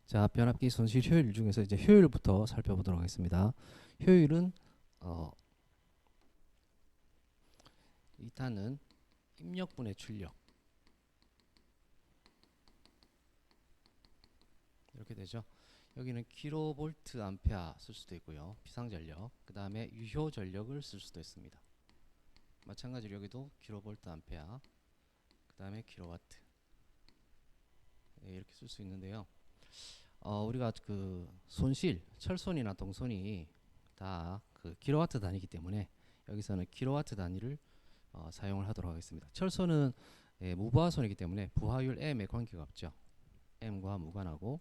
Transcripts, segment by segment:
자, 변압기 손실 효율 중에서 이제 효율부터 살펴보도록 하겠습니다. 효율은 2탄은 입력분의 출력 이렇게 되죠. 여기는 킬로볼트 암페어 쓸 수도 있고요. 비상전력, 그 다음에 유효전력을 쓸 수도 있습니다. 마찬가지로 여기도 킬로볼트 암페어, 그 다음에 킬로와트, 이렇게 쓸 수 있는데요. 우리가 그 손실, 철손이나 동손이 다 그 킬로와트 단위이기 때문에 여기서는 킬로와트 단위를 사용을 하도록 하겠습니다. 철손은 무부하손이기 때문에 부하율 M에 관계가 없죠. M과 무관하고,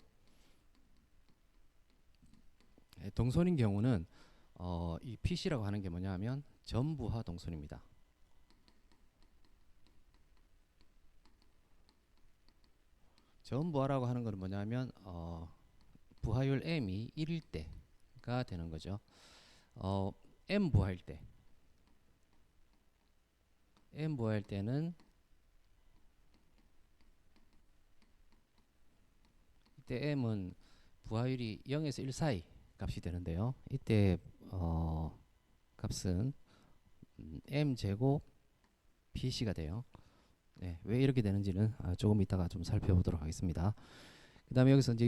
동손인 경우는 이 PC라고 하는 게 뭐냐면 전부하 동손입니다. 전부하라고 하는 것은 뭐냐면 부하율 M이 1일 때가 되는 거죠. M 부하일 때, M 부하일 때는 이때 M은 부하율이 0에서 1 사이 값이 되는데요. 이때 값은 M 제곱 PC가 돼요. 네, 왜 이렇게 되는지는 조금 이따가 좀 살펴보도록 하겠습니다. 그 다음에 여기서 이제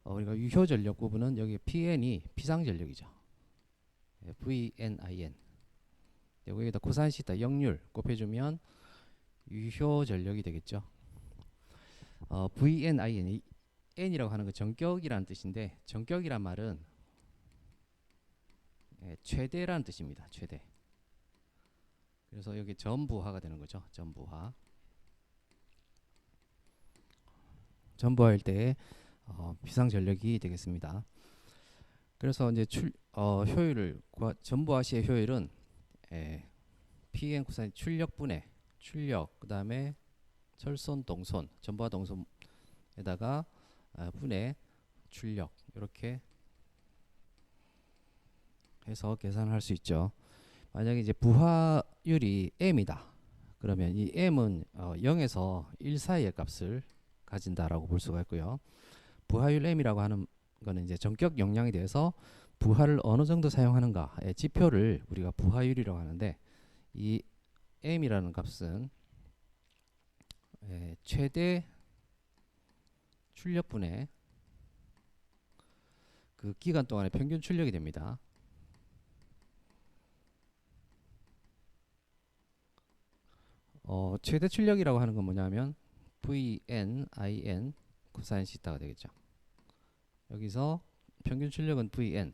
우리가 유효 전력 부분은 여기 PN이 비상 전력이죠. VNIN. 여기다 코사인 시타 역률 곱해주면 유효 전력이 되겠죠. VNIN, N이라고 하는 건 전격이라는 뜻인데, 전격이란 말은 최대라는 뜻입니다. 최대. 그래서 여기 전부하가 되는 거죠. 전부하. 전부하일 때 비상 전력이 되겠습니다. 그래서 이제 효율을 전부하 시의 효율은 PN 코사인 출력분의 출력, 그 다음에 철손 동손, 전부하 동손에다가 분의 출력, 이렇게 해서 계산을 할 수 있죠. 만약에 이제 부하율이 M이다. 그러면 이 M은 0에서 1 사이의 값을 가진다라고 볼 수가 있고요. 부하율 M이라고 하는 거는 이제 전격 용량에 대해서 부하를 어느 정도 사용하는가의 지표를 우리가 부하율이라고 하는데, 이 M이라는 값은 최대 출력분의 그 기간 동안의 평균 출력이 됩니다. 최대 출력이라고 하는 건 뭐냐면 VNIN 코사인 시타가 되겠죠. 여기서 평균 출력은 VN,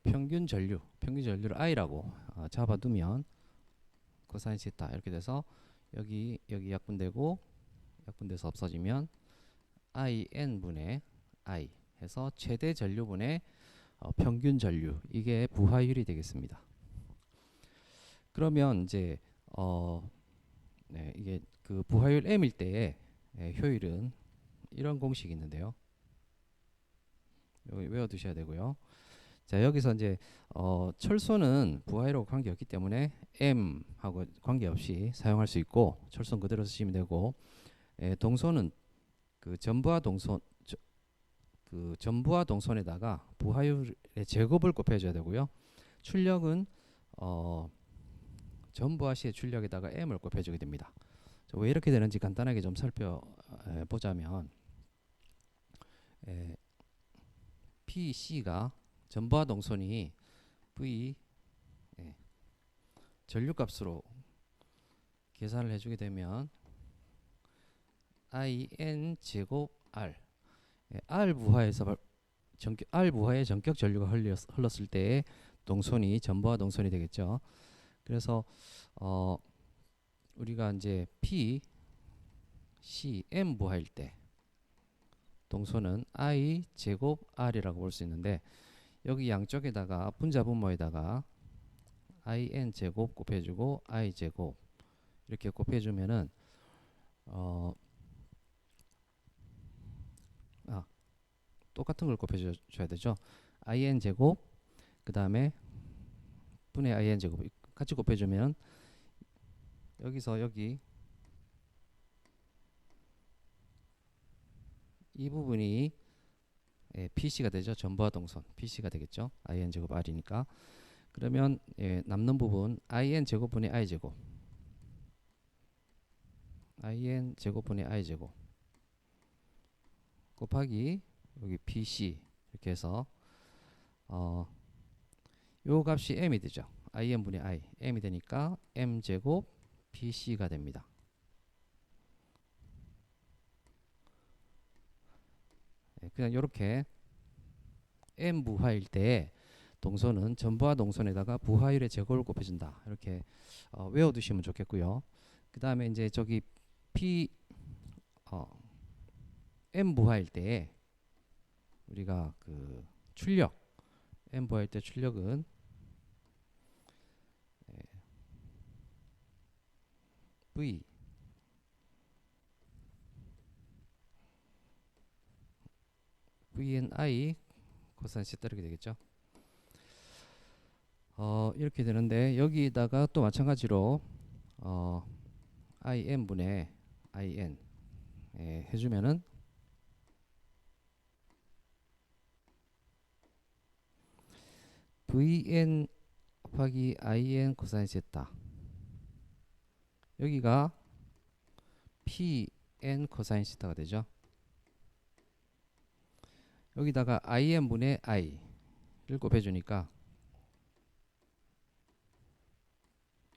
평균 전류를 I라고 잡아두면 코사인 시타 이렇게 돼서 여기 약분되고, 약분돼서 없어지면 IN분의 I 해서 최대 전류분의 평균 전류, 이게 부하율이 되겠습니다. 그러면 이제 이게 그 부하율 M일 때의 효율은 이런 공식이 있는데요. 여기 외워두셔야 되고요. 자, 여기서 이제 철소는 부하율하고 관계없기 때문에 M하고 관계없이 사용할 수 있고, 철소는 그대로 쓰시면 되고, 동소는 그 전부하 동선에다가 부하율의 제곱을 곱해줘야 되고요. 출력은 전부하 시의 출력에다가 M을 곱해주게 됩니다. 왜 이렇게 되는지 간단하게 좀 살펴보자면, PC가 전부하 동선이 V 전류값으로 계산을 해주게 되면 IN 제곱 R, R 부하에서 R 부하의 전격 전류가 흘렀을 때 동선이 전부하 동선이 되겠죠. 그래서 우리가 이제 P, C, M 부하일 때 동선은 I 제곱 R이라고 볼 수 있는데, 여기 양쪽에다가 분자 분모에다가 IN 제곱 곱해주고 I 제곱 이렇게 곱해주면은 똑같은 걸 곱해줘야 되죠. IN 제곱 그 다음에 분의 IN 제곱 같이 곱해주면 여기서 여기 이 부분이 PC가 되죠. 전부하 동선 PC가 되겠죠. IN 제곱 R이니까. 그러면 남는 부분 IN 제곱분의 I 제곱 IN 제곱분의 I 제곱 곱하기 여기 PC 이렇게 해서 요 값이 m이 되죠. IN분의 I m이 되니까 m 제곱 PC가 됩니다. 그냥 이렇게 m 부하일 때 동선은 전부하 동선에다가 부하율의 제곱을 곱해준다. 이렇게 외워두시면 좋겠고요. 그 다음에 이제 저기 m 부하일 때 우리가 그 출력 m 부하일 때 출력은 v vni 코사인 시타 이렇게 되겠죠. 이렇게 되는데 여기다가 또 마찬가지로 in분의 in 해주면은 vn 곱하기 in 코사인 세타 여기가 pn 코사인 시타가 되죠. 여기다가 in분의 i를 곱해주니까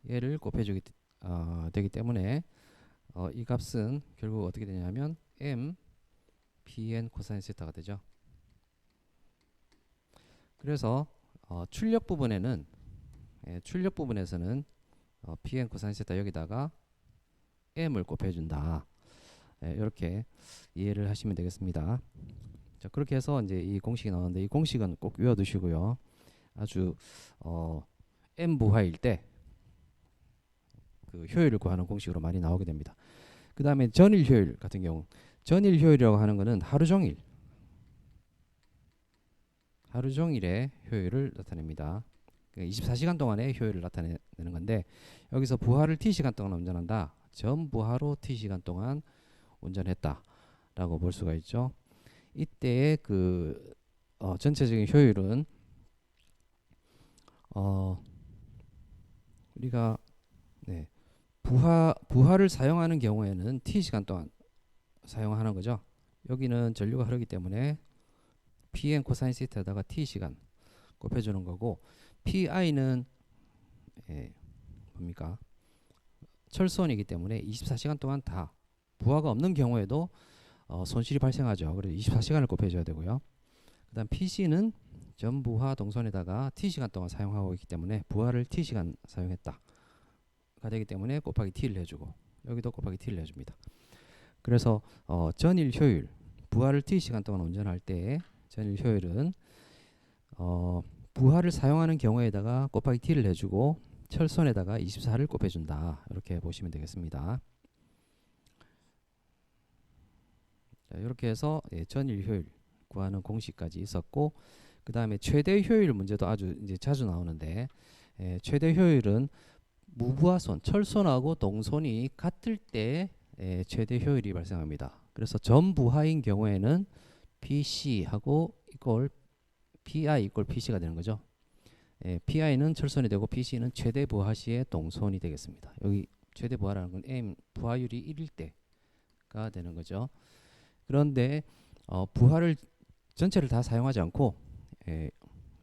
얘를 곱해주기 되기 때문에 이 값은 결국 어떻게 되냐면 m pn 코사인 세타가 되죠. 그래서 출력 부분에는 출력 부분에서는 pn 코사인 세타 여기다가 m을 곱해준다. 이렇게 이해를 하시면 되겠습니다. 자, 그렇게 해서 이제 이 공식이 나오는데 이 공식은 꼭 외워두시고요. 아주 m 부하일 때 그 효율을 구하는 공식으로 많이 나오게 됩니다. 그 다음에 전일 효율 같은 경우 전일 효율이라고 하는 것은 하루 종일의 효율을 나타냅니다. 24시간 동안의 효율을 나타내는 건데 여기서 부하를 t시간 동안 운전한다. 전 부하로 t시간 동안 운전했다 라고 볼 수가 있죠. 이때의 그 전체적인 효율은 우리가 부하를 사용하는 경우에는 t시간 동안 사용하는 거죠. 여기는 전류가 흐르기 때문에 pn 코사인 시타에다가 t시간 곱해주는 거고 pi는 뭡니까? 철선이기 때문에 24시간 동안 다 부하가 없는 경우에도 손실이 발생하죠. 그래서 24시간을 곱해줘야 되고요. 그 다음 PC는 전부하 동선에다가 t시간 동안 사용하고 있기 때문에 부하를 t시간 사용했다 가 되기 때문에 곱하기 t를 해주고 여기도 곱하기 t를 해줍니다. 그래서 전일 효율 부하를 t시간 동안 운전할 때 전일 효율은 부하를 사용하는 경우에다가 곱하기 t를 해주고 철선에다가 24를 곱해준다. 이렇게 보시면 되겠습니다. 자, 이렇게 해서 전일 효율 구하는 공식까지 있었고 그 다음에 최대 효율 문제도 아주 이제 자주 나오는데 최대 효율은 무부하선 철선하고 동선이 같을 때 최대 효율이 발생합니다. 그래서 전부하인 경우에는 PC하고 PI 이꼴 PC가 되는 거죠. PI는 철선이 되고 PC는 최대 부하 시의 동선이 되겠습니다. 여기 최대 부하라는 건 M 부하율이 1일 때가 되는 거죠. 그런데 부하를 전체를 다 사용하지 않고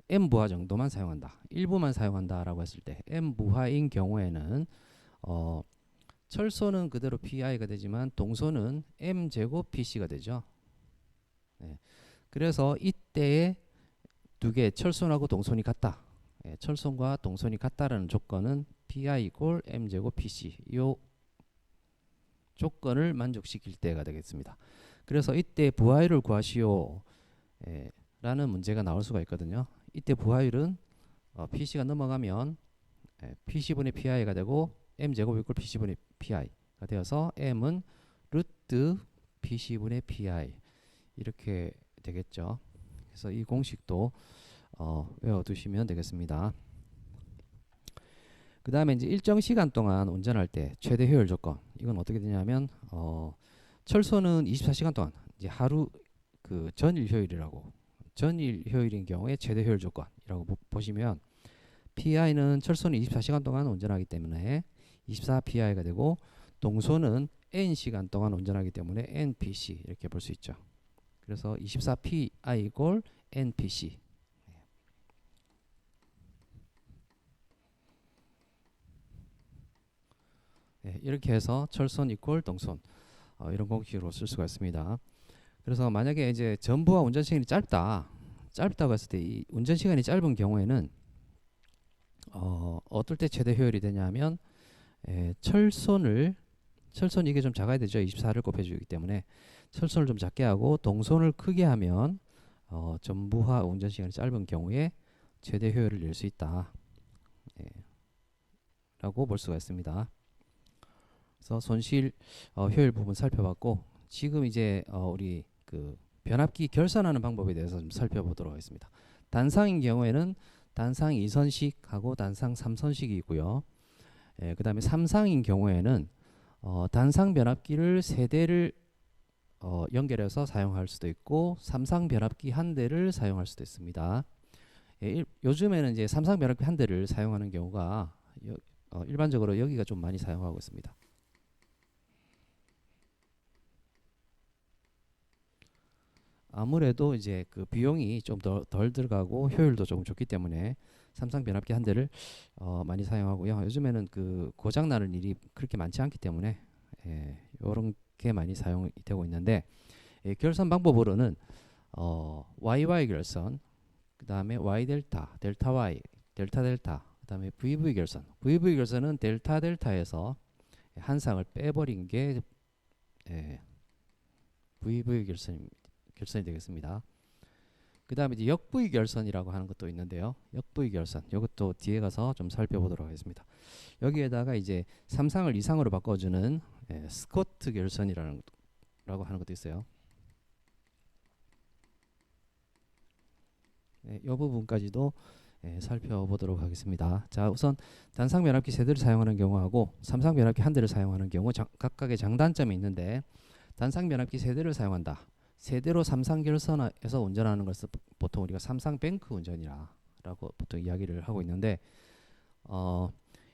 M 부하 정도만 사용한다. 일부만 사용한다라고 했을 때 M 부하인 경우에는 철선은 그대로 PI가 되지만 동선은 M 제곱 PC가 되죠. 그래서 이때에 두 개 철선하고 동선이 같다. 철선과 동선이 같다라는 조건은 PI 이꼴 M 제곱 PC 이 조건을 만족시킬 때가 되겠습니다. 그래서 이때 부하율을 구하시오 라는 문제가 나올 수가 있거든요. 이때 부하율은 PC가 넘어가면 PC분의 PI가 되고 M제곱 이꼴 PC분의 PI가 되어서 M은 루트 PC분의 PI 이렇게 되겠죠. 그래서 이 공식도 외워두시면 되겠습니다. 그 다음에 이제 일정 시간 동안 운전할 때 최대 효율 조건 이건 어떻게 되냐면 철선은 24시간 동안 이제 하루 그 전일 효율이라고 전일 효율인 경우에 최대 효율 조건이라고 보시면 PI는 철선이 24시간 동안 운전하기 때문에 24PI가 되고 동선은 N시간 동안 운전하기 때문에 NPC 이렇게 볼 수 있죠. 그래서 24PI 이꼴 NPC. 네, 이렇게 해서 철선 이꼴 동선 이런 공식으로 쓸 수가 있습니다. 그래서 만약에 이제 전부와 운전 시간이 짧다고 했을 때 이 운전 시간이 짧은 경우에는 어떨 때 최대 효율이 되냐면 철선이 이게 좀 작아야 되죠. 24를 곱해주기 때문에 철선을 좀 작게 하고 동선을 크게 하면 전부와 운전 시간이 짧은 경우에 최대 효율을 낼 수 있다. 라고 볼 수가 있습니다. 그래서 손실 효율 부분 살펴봤고 지금 이제 우리 그 변압기 결선하는 방법에 대해서 좀 살펴보도록 하겠습니다. 단상인 경우에는 단상 2선식하고 단상 3선식이 있고요. 그 다음에 삼상인 경우에는 단상 변압기를 3대를 연결해서 사용할 수도 있고 삼상 변압기 1대를 사용할 수도 있습니다. 요즘에는 이제 삼상 변압기 1대를 사용하는 경우가 일반적으로 여기가 좀 많이 사용하고 있습니다. 아무래도 이제 그 비용이 좀 덜 들어가고 효율도 조금 좋기 때문에 삼상 변압기 1대를 많이 사용하고요. 요즘에는 그 고장 나는 일이 그렇게 많지 않기 때문에 요런 게 많이 사용이 되고 있는데 결선 방법으로는 YY 결선, 그 다음에 Y 델타, 델타 Y, 델타 델타, 그 다음에 VV 결선. VV 결선은 델타 델타에서 한 상을 빼버린 게 VV 결선이 되겠습니다. 그 다음에 이제 역부위 결선이라고 하는 것도 있는데요. 역부위 결선, 이것도 뒤에 가서 좀 살펴보도록 하겠습니다. 여기에다가 이제 3상을 2상으로 바꿔주는 스쿼트 결선이라는 라고 하는 것도 있어요. 이 부분까지도 살펴보도록 하겠습니다. 자, 우선 단상 변압기 3대를 사용하는 경우하고 삼상 변압기 1대를 사용하는 경우 각각의 장단점이 있는데 단상 변압기 3대를 사용한다. 3대로 삼상 결선에서 운전하는 것을 보통 우리가 삼상 뱅크 운전이라고 보통 이야기를 하고 있는데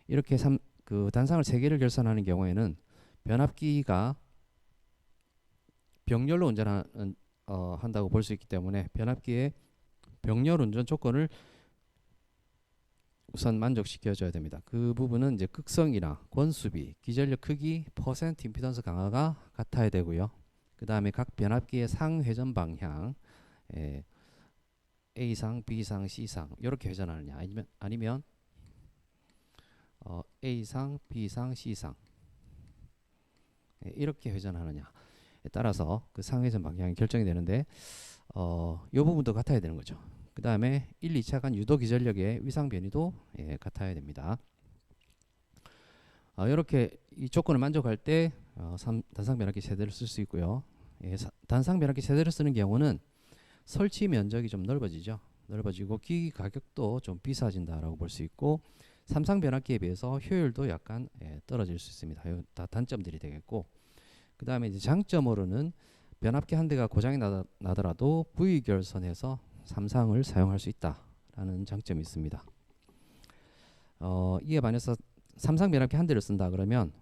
이렇게 그 단상을 3개를 결선하는 경우에는 변압기가 병렬로 운전하는 한다고 볼 수 있기 때문에 변압기의 병렬 운전 조건을 우선 만족시켜줘야 됩니다. 그 부분은 이제 극성이나 권수비, 기전력 크기, 퍼센트 임피던스 강화가 같아야 되고요. 그 다음에 각 변압기의 상회전 방향, A상, B상, C상 이렇게 회전하느냐 아니면 A상, B상, C상 이렇게 회전하느냐에 따라서 그 상회전 방향이 결정이 되는데 이 부분도 같아야 되는 거죠. 그 다음에 1, 2차 간 유도 기전력의 위상 변이도 같아야 됩니다. 이렇게 이 조건을 만족할 때 단상 변압기 3대를 쓸 수 있고요. 단상 변압기 3대를 쓰는 경우는 설치 면적이 좀 넓어지고 기기 가격도 좀 비싸진다라고 볼 수 있고 삼상 변압기에 비해서 효율도 약간 떨어질 수 있습니다. 이거 다 단점들이 되겠고 그 다음에 이제 장점으로는 변압기 1대가 고장이 나더라도 V 결선에서 삼상을 사용할 수 있다라는 장점이 있습니다. 이에 반해서 삼상 변압기 1대를 쓴다 그러면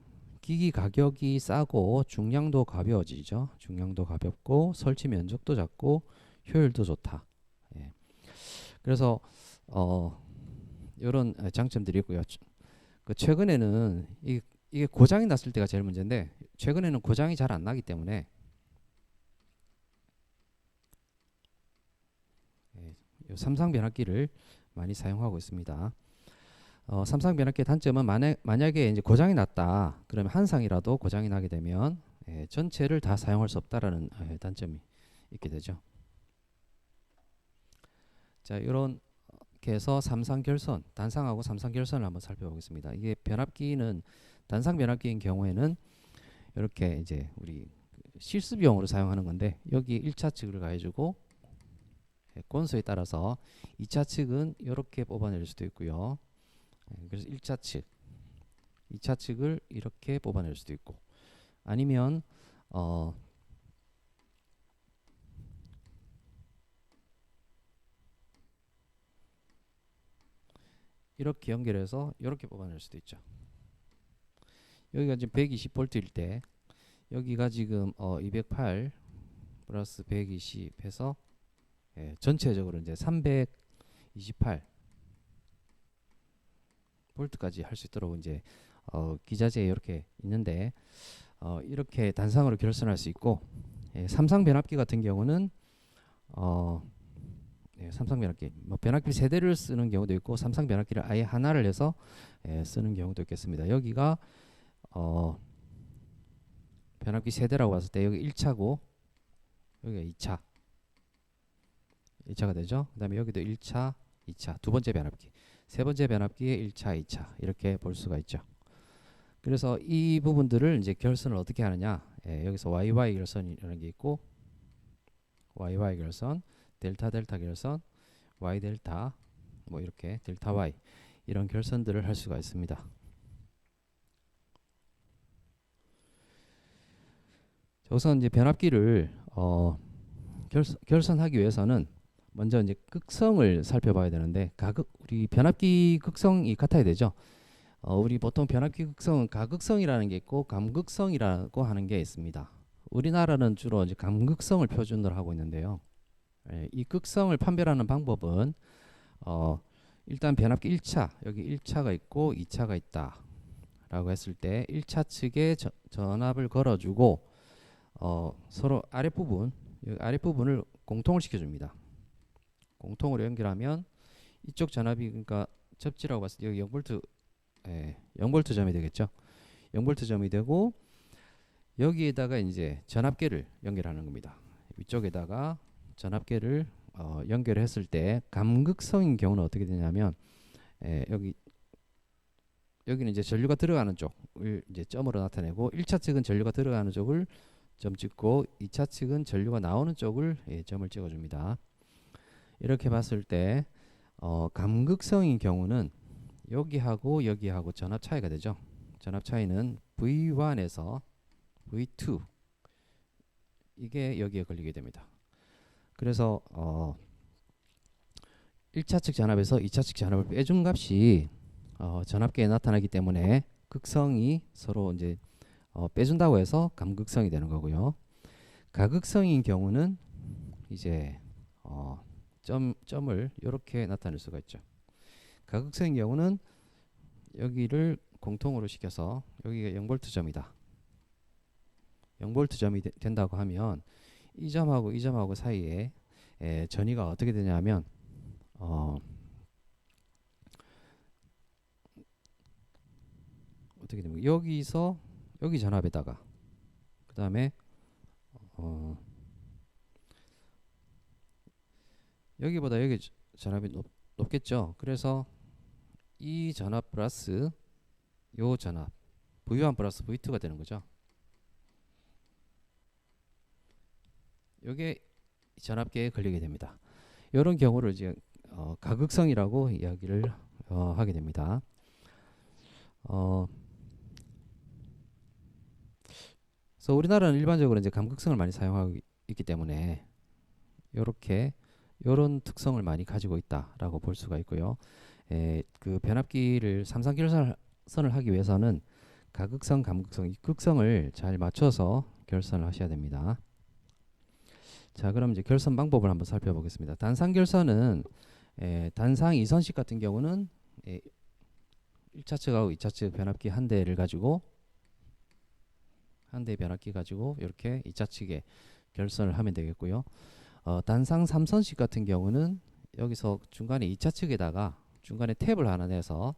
기기 가격이 싸고 중량도 가벼워지죠. 중량도 가볍고 설치 면적도 작고 효율도 좋다. 그래서 이런 장점들이 있고요. 그 최근에는 이게 고장이 났을 때가 제일 문제인데 최근에는 고장이 잘 안 나기 때문에 삼상 변압기를 많이 사용하고 있습니다. 삼상 변압기의 단점은 만약에 이제 고장이 났다 그러면 한 상이라도 고장이 나게 되면 전체를 다 사용할 수 없다라는 단점이 있게 되죠. 자, 이렇게 해서 삼상 결선, 단상하고 삼상 결선을 한번 살펴보겠습니다. 이게 변압기는 단상 변압기인 경우에는 이렇게 이제 우리 실습용으로 사용하는 건데 여기 1차 측을 가해주고 건수에 따라서 2차 측은 이렇게 뽑아낼 수도 있고요. 그래서 1차 측, 2차 측을 이렇게 뽑아낼 수도 있고 아니면 이렇게 연결해서 이렇게 뽑아낼 수도 있죠. 여기가 지금 120V일 때 여기가 지금 208 플러스 120 해서 전체적으로 이제 328 볼트까지 할 수 있도록 이제 기자재에 이렇게 있는데 이렇게 단상으로 결선할 수 있고 삼상 변압기 같은 경우는 삼상 변압기 뭐 변압기 세 대를 쓰는 경우도 있고 삼상 변압기를 아예 하나를 해서 쓰는 경우도 있겠습니다. 여기가 변압기 세 대라고 봤을 때 여기 1차고 여기가 2차가 되죠. 그 다음에 여기도 1차 2차 두 번째 변압기 세 번째 변압기에 1차 2차 이렇게 볼 수가 있죠. 그래서 이 부분들을 이제 결선을 어떻게 하느냐, 여기서 YY 결선이라는 게 있고 YY 결선, 델타 델타 결선, Y 델타 뭐 이렇게 델타 Y 이런 결선들을 할 수가 있습니다. 우선 이제 변압기를 결선하기 위해서는 먼저 이제 극성을 살펴봐야 되는데 우리 변압기 극성이 같아야 되죠. 우리 보통 변압기 극성은 가극성이라는 게 있고 감극성이라고 하는 게 있습니다. 우리나라는 주로 이제 감극성을 표준으로 하고 있는데요. 이 극성을 판별하는 방법은 일단 변압기 1차 여기 1차가 있고 2차가 있다 라고 했을 때 1차 측에 전압을 걸어주고 서로 아랫부분을 공통을 시켜줍니다. 공통으로 연결하면 이쪽 전압이 그러니까 접지라고 봤을 때 여기 0V 점이 되겠죠. 0V 점이 되고 여기에다가 이제 전압계를 연결하는 겁니다. 위쪽에다가 전압계를 연결했을 때 감극성인 경우는 어떻게 되냐면 여기는 이제 전류가 들어가는 쪽을 이제 점으로 나타내고 1차 측은 전류가 들어가는 쪽을 점 찍고 2차 측은 전류가 나오는 쪽을 점을 찍어줍니다. 이렇게 봤을 때 감극성인 경우는 여기하고 여기하고 전압 차이가 되죠. 전압 차이는 V1에서 V2 이게 여기에 걸리게 됩니다. 그래서 1차 측 전압에서 2차 측 전압을 빼준 값이 전압계에 나타나기 때문에 극성이 서로 이제 빼준다고 해서 감극성이 되는 거고요. 가극성인 경우는 이제 점을 이렇게 나타낼 수가 있죠. 가극성인 경우는 여기를 공통으로 시켜서 여기가 0V 점이다. 0V 점이 된다고 하면 이 점하고 이 점하고 사이에 전위가 어떻게 되냐면 어떻게 됩니까? 여기서 여기 전압에다가 그 다음에 여기보다 여기 전압이 높겠죠. 그래서 이 전압 플러스 요 전압 V1 플러스 V2가 되는 거죠. 요게 전압계에 걸리게 됩니다. 이런 경우를 이제 가극성이라고 이야기를 하게 됩니다. 그래서 우리나라는 일반적으로 이제 감극성을 많이 사용하고 있기 때문에 요런 특성을 많이 가지고 있다라고 볼 수가 있고요. 그 변압기를 삼상 결선을 하기 위해서는 가극성, 감극성 이 극성을 잘 맞춰서 결선을 하셔야 됩니다. 자, 그럼 이제 결선 방법을 한번 살펴보겠습니다. 단상 결선은 단상 2선식 같은 경우는 1차 측하고 2차 측 변압기 한 대를 가지고 한 대의 변압기 가지고 이렇게 2차 측에 결선을 하면 되겠고요. 단상 3선식 같은 경우는 여기서 중간에 2차 측에다가 중간에 탭을 하나 내서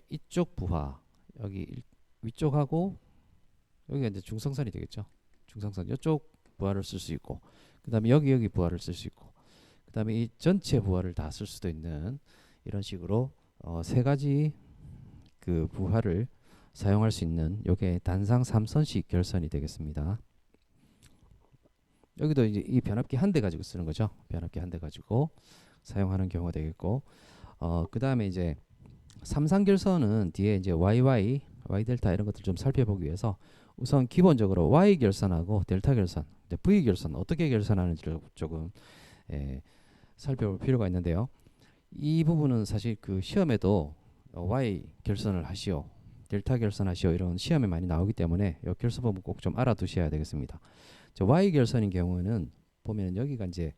이쪽 부하 여기 위쪽하고 여기가 이제 중성선이 되겠죠. 중성선 이쪽 부하를 쓸 수 있고 그 다음에 여기 부하를 쓸 수 있고 그 다음에 이 전체 부하를 다 쓸 수도 있는 이런 식으로 세 가지 그 부하를 사용할 수 있는 요게 단상 3선식 결선이 되겠습니다. 여기도 이제 이 변압기 한 대 가지고 쓰는 거죠. 변압기 한 대 가지고 사용하는 경우가 되겠고 그 다음에 이제 삼상 결선은 뒤에 이제 YY, Y 델타 이런 것들 좀 살펴보기 위해서 우선 기본적으로 Y 결선하고 델타 결선, V 결선 어떻게 결선하는지를 조금 살펴볼 필요가 있는데요. 이 부분은 사실 그 시험에도 Y 결선을 하시오, 델타 결선하시오 이런 시험에 많이 나오기 때문에 이 결선법은 꼭 좀 알아두셔야 되겠습니다. Y 결선인 경우는 보면 여기가 이제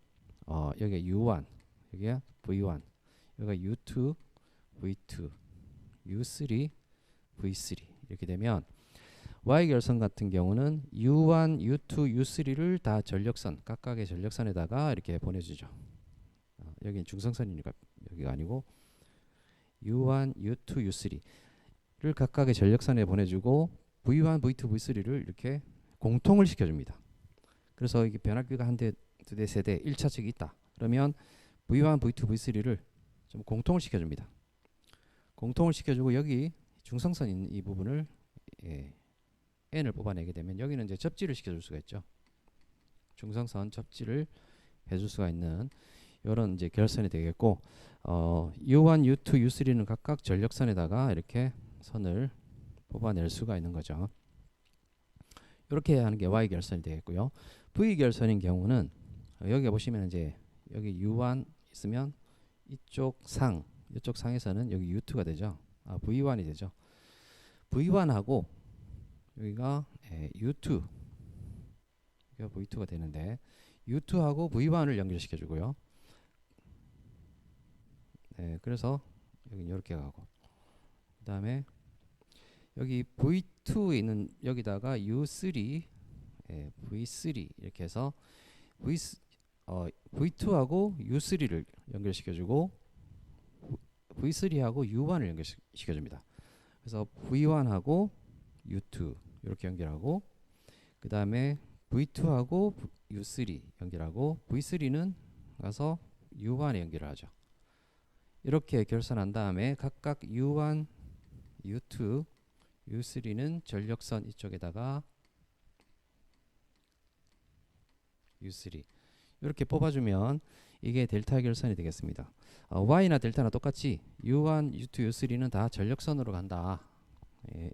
여기가 U1, 여기가 V1, 여기가 U2, V2, U3, V3 이렇게 되면 Y 결선 같은 경우는 U1, U2, U3를 다 전력선, 각각의 전력선에다가 이렇게 보내주죠. 여기는 중성선이니까 여기가 아니고 U1, U2, U3를 각각의 전력선에 보내주고 V1, V2, V3를 이렇게 공통을 시켜줍니다. 그래서 이게 변압기가 한 대, 두 대, 세 대, 1차측이 있다. 그러면 V1, V2, V3를 좀 공통을 시켜줍니다. 공통을 시켜주고 여기 중성선 이 부분을 N을 뽑아내게 되면 여기는 이제 접지를 시켜줄 수가 있죠. 중성선 접지를 해줄 수가 있는 이런 이제 결선이 되겠고, U1, U2, U3는 각각 전력선에다가 이렇게 선을 뽑아낼 수가 있는 거죠. 이렇게 하는 게 Y 결선이 되겠고요. V 결선인 경우는 여기 보시면 이제 여기 U1 있으면 이쪽 상에서는 여기 U2가 되죠. V1이 되죠. V1하고 여기가 U2, 여기가 V2가 되는데 U2하고 V1을 연결시켜 주고요. 그래서 여기 이렇게 가고, 그 다음에 여기 V2에 있는 여기다가 U3, V3 이렇게 해서 V2하고 U3를 연결시켜주고 V3하고 U1을 연결시켜줍니다. 그래서 V1하고 U2 이렇게 연결하고, 그 다음에 V2하고 U3 연결하고 V3는 가서 U1에 연결을 하죠. 이렇게 결선한 다음에 각각 U1, U2, U3는 전력선 이쪽에다가 U3 이렇게 뽑아주면 이게 델타 결선이 되겠습니다. Y나 델타나 똑같이 U1, U2, U3는 다 전력선으로 간다.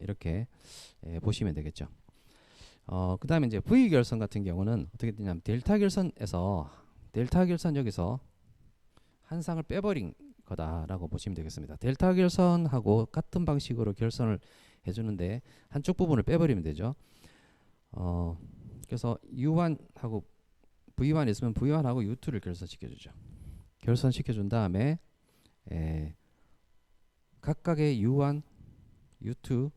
이렇게 보시면 되겠죠. 그 다음에 이제 V 결선 같은 경우는 어떻게 되냐면 델타 결선에서 델타 결선 여기서 한 상을 빼버린 거다라고 보시면 되겠습니다. 델타 결선하고 같은 방식으로 결선을 해주는데 한쪽 부분을 빼버리면 되죠. 그래서 U1하고 V1 있으면 V1하고 U2를 결선시켜주죠. 결선시켜준 다음에 각각의 U1, U2,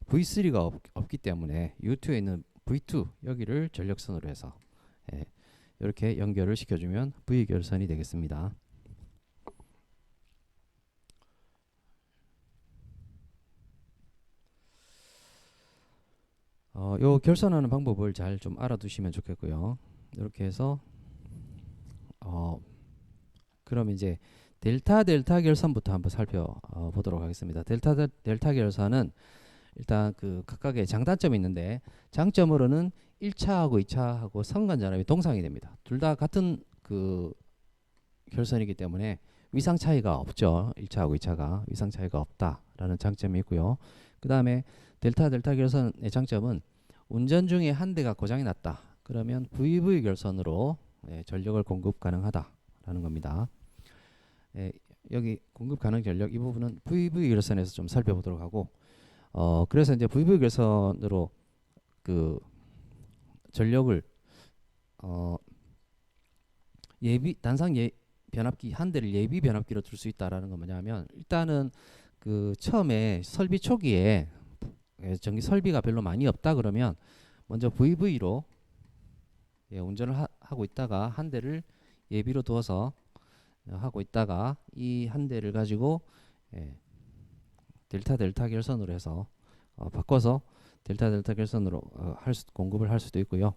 V3가 없기 때문에 U2에 있는 V2 여기를 전력선으로 해서 이렇게 연결을 시켜주면 V 결선이 되겠습니다. 요 결선하는 방법을 잘 좀 알아두시면 좋겠고요. 이렇게 해서 그럼 이제 델타 결선부터 한번 살펴보도록 하겠습니다. 델타 결선은 일단 그 각각의 장단점이 있는데 장점으로는 1차하고 2차하고 선간전압이 동상이 됩니다. 둘 다 같은 그 결선이기 때문에 위상 차이가 없죠. 1차하고 2차가 위상 차이가 없다라는 장점이 있고요. 그 다음에 델타 결선의 장점은 운전 중에 한 대가 고장이 났다. 그러면 VV 결선으로 전력을 공급 가능하다라는 겁니다. 여기 공급 가능 전력 이 부분은 VV 결선에서 좀 살펴보도록 하고, 그래서 이제 VV 결선으로 그 전력을 단상 변압기 한 대를 예비 변압기로 둘 수 있다라는 건 뭐냐면, 일단은 그 처음에 설비 초기에 전기 설비가 별로 많이 없다 그러면 먼저 VV로 운전을 하고 있다가 한 대를 예비로 두어서 하고 있다가 이 한 대를 가지고 델타 결선으로 해서 바꿔서 델타 결선으로 공급을 할 수도 있고요.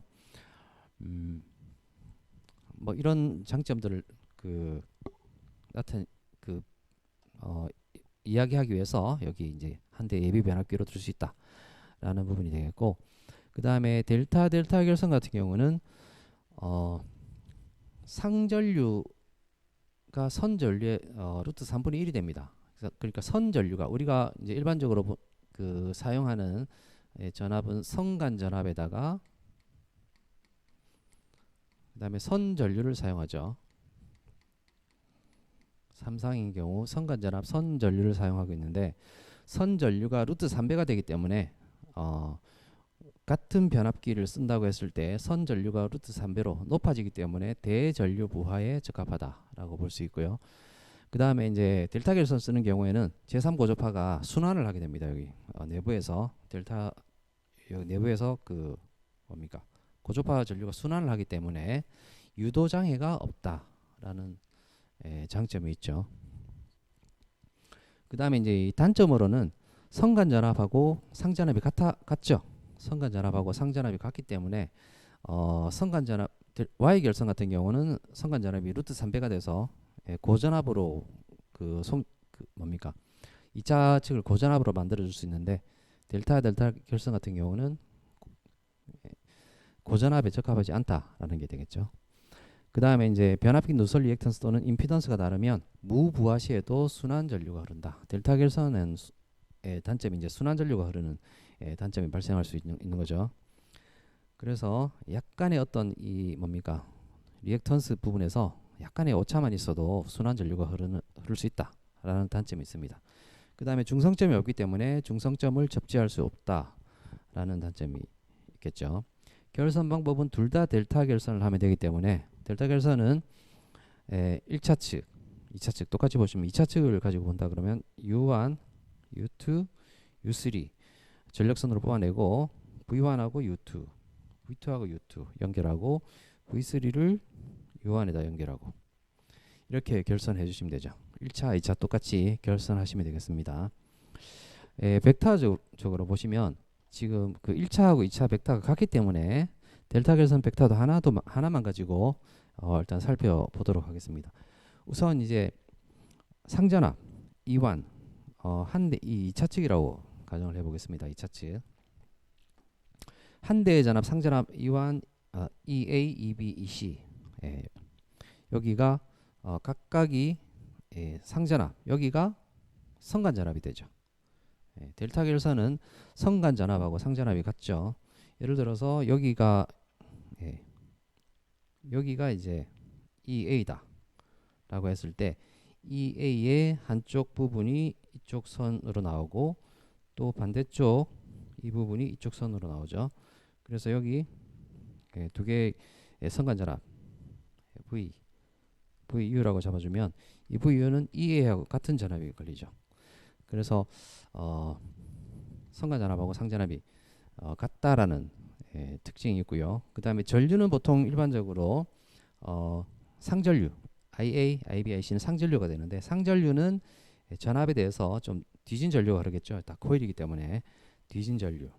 뭐 이런 장점들을 이야기하기 위해서 여기 이제 한 대 예비 변압기로 둘 수 있다라는 부분이 되겠고, 그 다음에 델타 결선 같은 경우는 상전류가 선전류의 루트 3분의 1이 됩니다. 그러니까 선전류가 우리가 이제 일반적으로 사용하는 전압은 성간 전압에다가 그 다음에 선전류를 사용하죠. 삼상인 경우 선간전압 선전류를 사용하고 있는데 선전류가 루트 3배가 되기 때문에 같은 변압기를 쓴다고 했을 때 선전류가 루트 3배로 높아지기 때문에 대전류 부하에 적합하다라고 볼 수 있고요. 그 다음에 이제 델타 결선 쓰는 경우에는 제3고조파가 순환을 하게 됩니다. 여기 내부에서 델타 내부에서 그 뭡니까 고조파 전류가 순환을 하기 때문에 유도 장애가 없다라는 장점이 있죠. 그 다음에 이제 이 단점으로는 선간전압하고 상전압이 같죠. 선간전압하고 상전압이 같기 때문에 선간전압 Y 결선 같은 경우는 선간전압이 루트 3배가 돼서 고전압으로 그 뭡니까 2차 측을 고전압으로 만들어 줄 수 있는데 델타 결선 같은 경우는 고전압에 적합하지 않다라는 게 되겠죠. 그 다음에 이제 변압기 누설 리액턴스 또는 임피던스가 다르면 무부하 시에도 순환 전류가 흐른다. 델타 결선은 단점이 이제 순환 전류가 흐르는 단점이 발생할 수 있는 거죠. 그래서 약간의 어떤 이 뭡니까 리액턴스 부분에서 약간의 오차만 있어도 순환 전류가 흐를 수 있다라는 단점이 있습니다. 그 다음에 중성점이 없기 때문에 중성점을 접지할 수 없다라는 단점이 있겠죠. 결선 방법은 둘 다 델타 결선을 하면 되기 때문에 델타 결선은 1차 측, 2차 측 똑같이 보시면 2차 측을 가지고 본다 그러면 U1, U2, U3 전력선으로 뽑아내고 V1하고 U2, V2하고 U2 연결하고 V3를 U1에다 연결하고 이렇게 결선해 주시면 되죠. 1차, 2차 똑같이 결선하시면 되겠습니다. 벡터적으로 보시면 지금 그 1차하고 2차 벡터가 같기 때문에 델타 결선 벡터도 하나만 가지고 일단 살펴보도록 하겠습니다. 우선 이제 상전압 E1 한 대 이 2차 측이라고 가정을 해보겠습니다. 2차 측 한 대의 전압 상전압 E1 EA, EB, EC 여기가 각각이 상전압 여기가 선간전압이 되죠. 델타 결선은 선간전압하고 상전압이 같죠. 예를 들어서 여기가 이제 EA다 라고 했을 때 EA의 한쪽 부분이 이쪽 선으로 나오고 또 반대쪽 이 부분이 이쪽 선으로 나오죠. 그래서 여기 두 개의 선간전압 VU라고 잡아주면 이 VU는 EA하고 같은 전압이 걸리죠. 그래서 선간전압하고 상전압이 같다라는 특징이 있고요. 그 다음에 전류는 보통 일반적으로 상전류 IA, IB, IC는 상전류가 되는데 상전류는 전압에 대해서 좀 뒤진 전류가 흐르겠죠. 다 코일이기 때문에 뒤진 전류.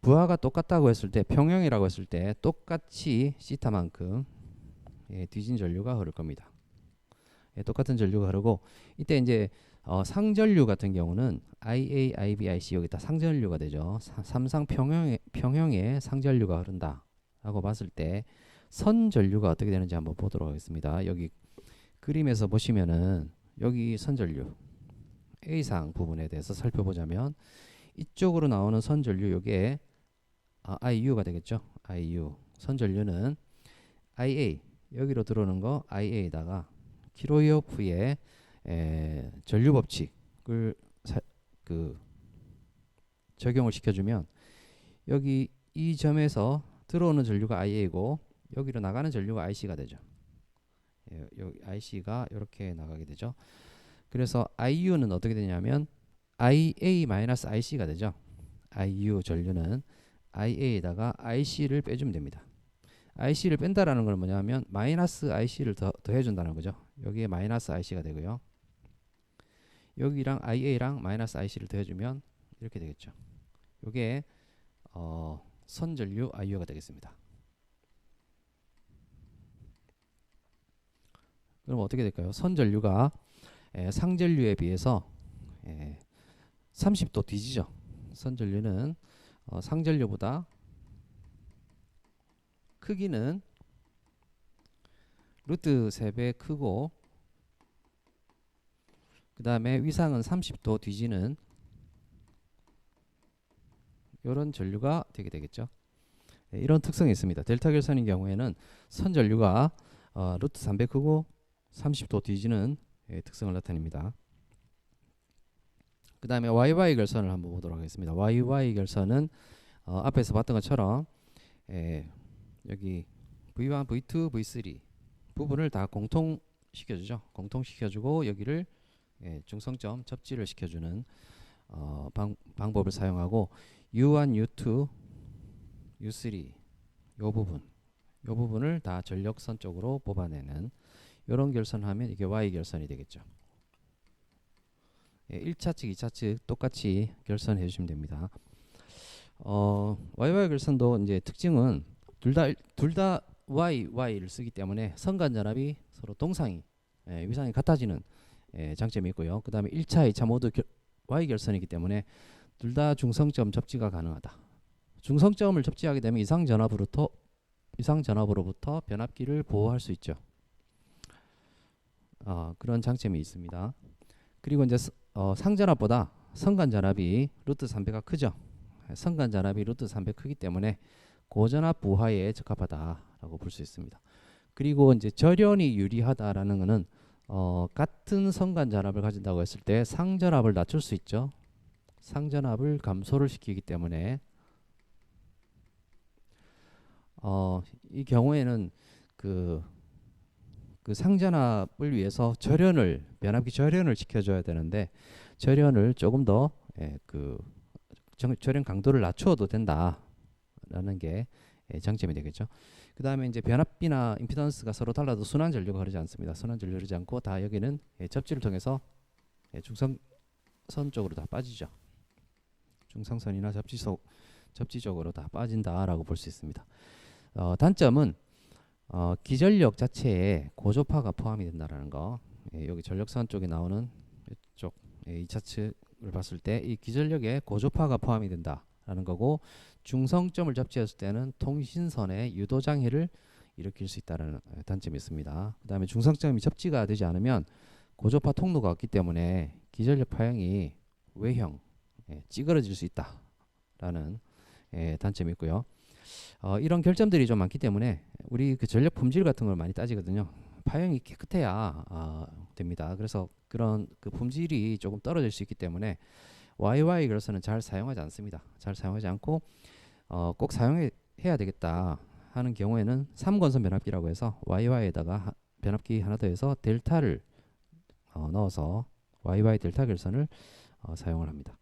부하가 똑같다고 했을 때 평형이라고 했을 때 똑같이 시타만큼 뒤진 전류가 흐를 겁니다. 똑같은 전류가 흐르고 이때 이제 상전류 같은 경우는 IA, IB, IC 여기 다 상전류가 되죠. 삼상 평형의 상전류가 흐른다라고 봤을 때 선전류가 어떻게 되는지 한번 보도록 하겠습니다. 여기 그림에서 보시면은 여기 선전류 A상 부분에 대해서 살펴보자면 이쪽으로 나오는 선전류 요게 IU가 되겠죠. IU 선전류는 IA 여기로 들어오는 거 IA에다가 키로이오프의 전류 법칙을 적용을 시켜주면 여기 이 점에서 들어오는 전류가 IA고 여기로 나가는 전류가 IC가 되죠. 여기 IC가 이렇게 나가게 되죠. 그래서 IU는 어떻게 되냐면 IA-IC가 되죠. IU 전류는 IA에다가 IC를 빼주면 됩니다. IC를 뺀다라는 건 뭐냐면 마이너스 IC를 더해준다는 거죠. 여기에 마이너스 IC가 되고요. 여기랑 IA랑 마이너스 IC를 더해주면 이렇게 되겠죠. 이게 선전류 IU가 되겠습니다. 그럼 어떻게 될까요? 선전류가 상전류에 비해서 30도 뒤지죠. 선전류는 상전류보다 크기는 루트 3배 크고 그 다음에 위상은 30도 뒤지는 이런 전류가 되게 되겠죠. 이런 특성이 있습니다. 델타 결선인 경우에는 선전류가 루트 300 크고 30도 뒤지는 특성을 나타냅니다. 그 다음에 YY 결선을 한번 보도록 하겠습니다. YY 결선은 앞에서 봤던 것처럼 여기 V1, V2, V3 부분을 다 공통시켜주죠. 공통시켜주고 여기를 중성점 접지를 시켜주는 방법을 사용하고 U1, U2, U3 요 부분을 다 전력선 쪽으로 뽑아내는 이런 결선을 하면 이게 Y 결선이 되겠죠. 1차 측, 2차 측 똑같이 결선해 주시면 됩니다. YY 결선도 이제 특징은 둘 다 Y를 쓰기 때문에 선간전압이 서로 동상이 위상이 같아지는 장점이 있고요. 그 다음에 1차, 2차 모두 Y 결선이기 때문에 둘 다 중성점 접지가 가능하다. 중성점을 접지하게 되면 이상 전압으로부터 변압기를 보호할 수 있죠. 그런 장점이 있습니다. 그리고 이제 상전압보다 선간전압이 루트 300가 크죠. 선간전압이 루트 300 크기 때문에 고전압 부하에 적합하다라고 볼 수 있습니다. 그리고 이제 절연이 유리하다라는 것은 같은 선간전압을 가진다고 했을 때 상전압을 낮출 수 있죠. 상전압을 감소를 시키기 때문에 이 경우에는 그 상전압을 위해서 변압기 절연을 시켜줘야 되는데 절연을 조금 더 절연 강도를 낮추어도 된다라는 게 장점이 되겠죠. 그 다음에 이제 변압비나 임피던스가 서로 달라도 순환 전류가 흐르지 않습니다. 순환 전류 흐르지 않고 다 여기는 접지를 통해서 중성선 쪽으로 다 빠지죠. 중성선이나 접지 쪽으로 다 빠진다라고 볼 수 있습니다. 단점은 기전력 자체에 고조파가 포함이 된다라는 거. 여기 전력선 쪽에 나오는 이쪽 2차 측을 봤을 때 이 기전력에 고조파가 포함이 된다라는 거고, 중성점을 접지했을 때는 통신선에 유도 장애를 일으킬 수 있다는 단점이 있습니다. 그 다음에 중성점이 접지가 되지 않으면 고조파 통로가 없기 때문에 기전력 파형이 외형 찌그러질 수 있다라는 단점이 있고요. 이런 결점들이 좀 많기 때문에 우리 그 전력 품질 같은 걸 많이 따지거든요. 파형이 깨끗해야 됩니다. 그래서 그런 그 품질이 조금 떨어질 수 있기 때문에 YY 결선은 잘 사용하지 않습니다. 잘 사용하지 않고 꼭 사용해야 되겠다 하는 경우에는 3권선 변압기라고 해서 YY에다가 변압기 하나 더 해서 델타를 넣어서 YY 델타 결선을 사용을 합니다.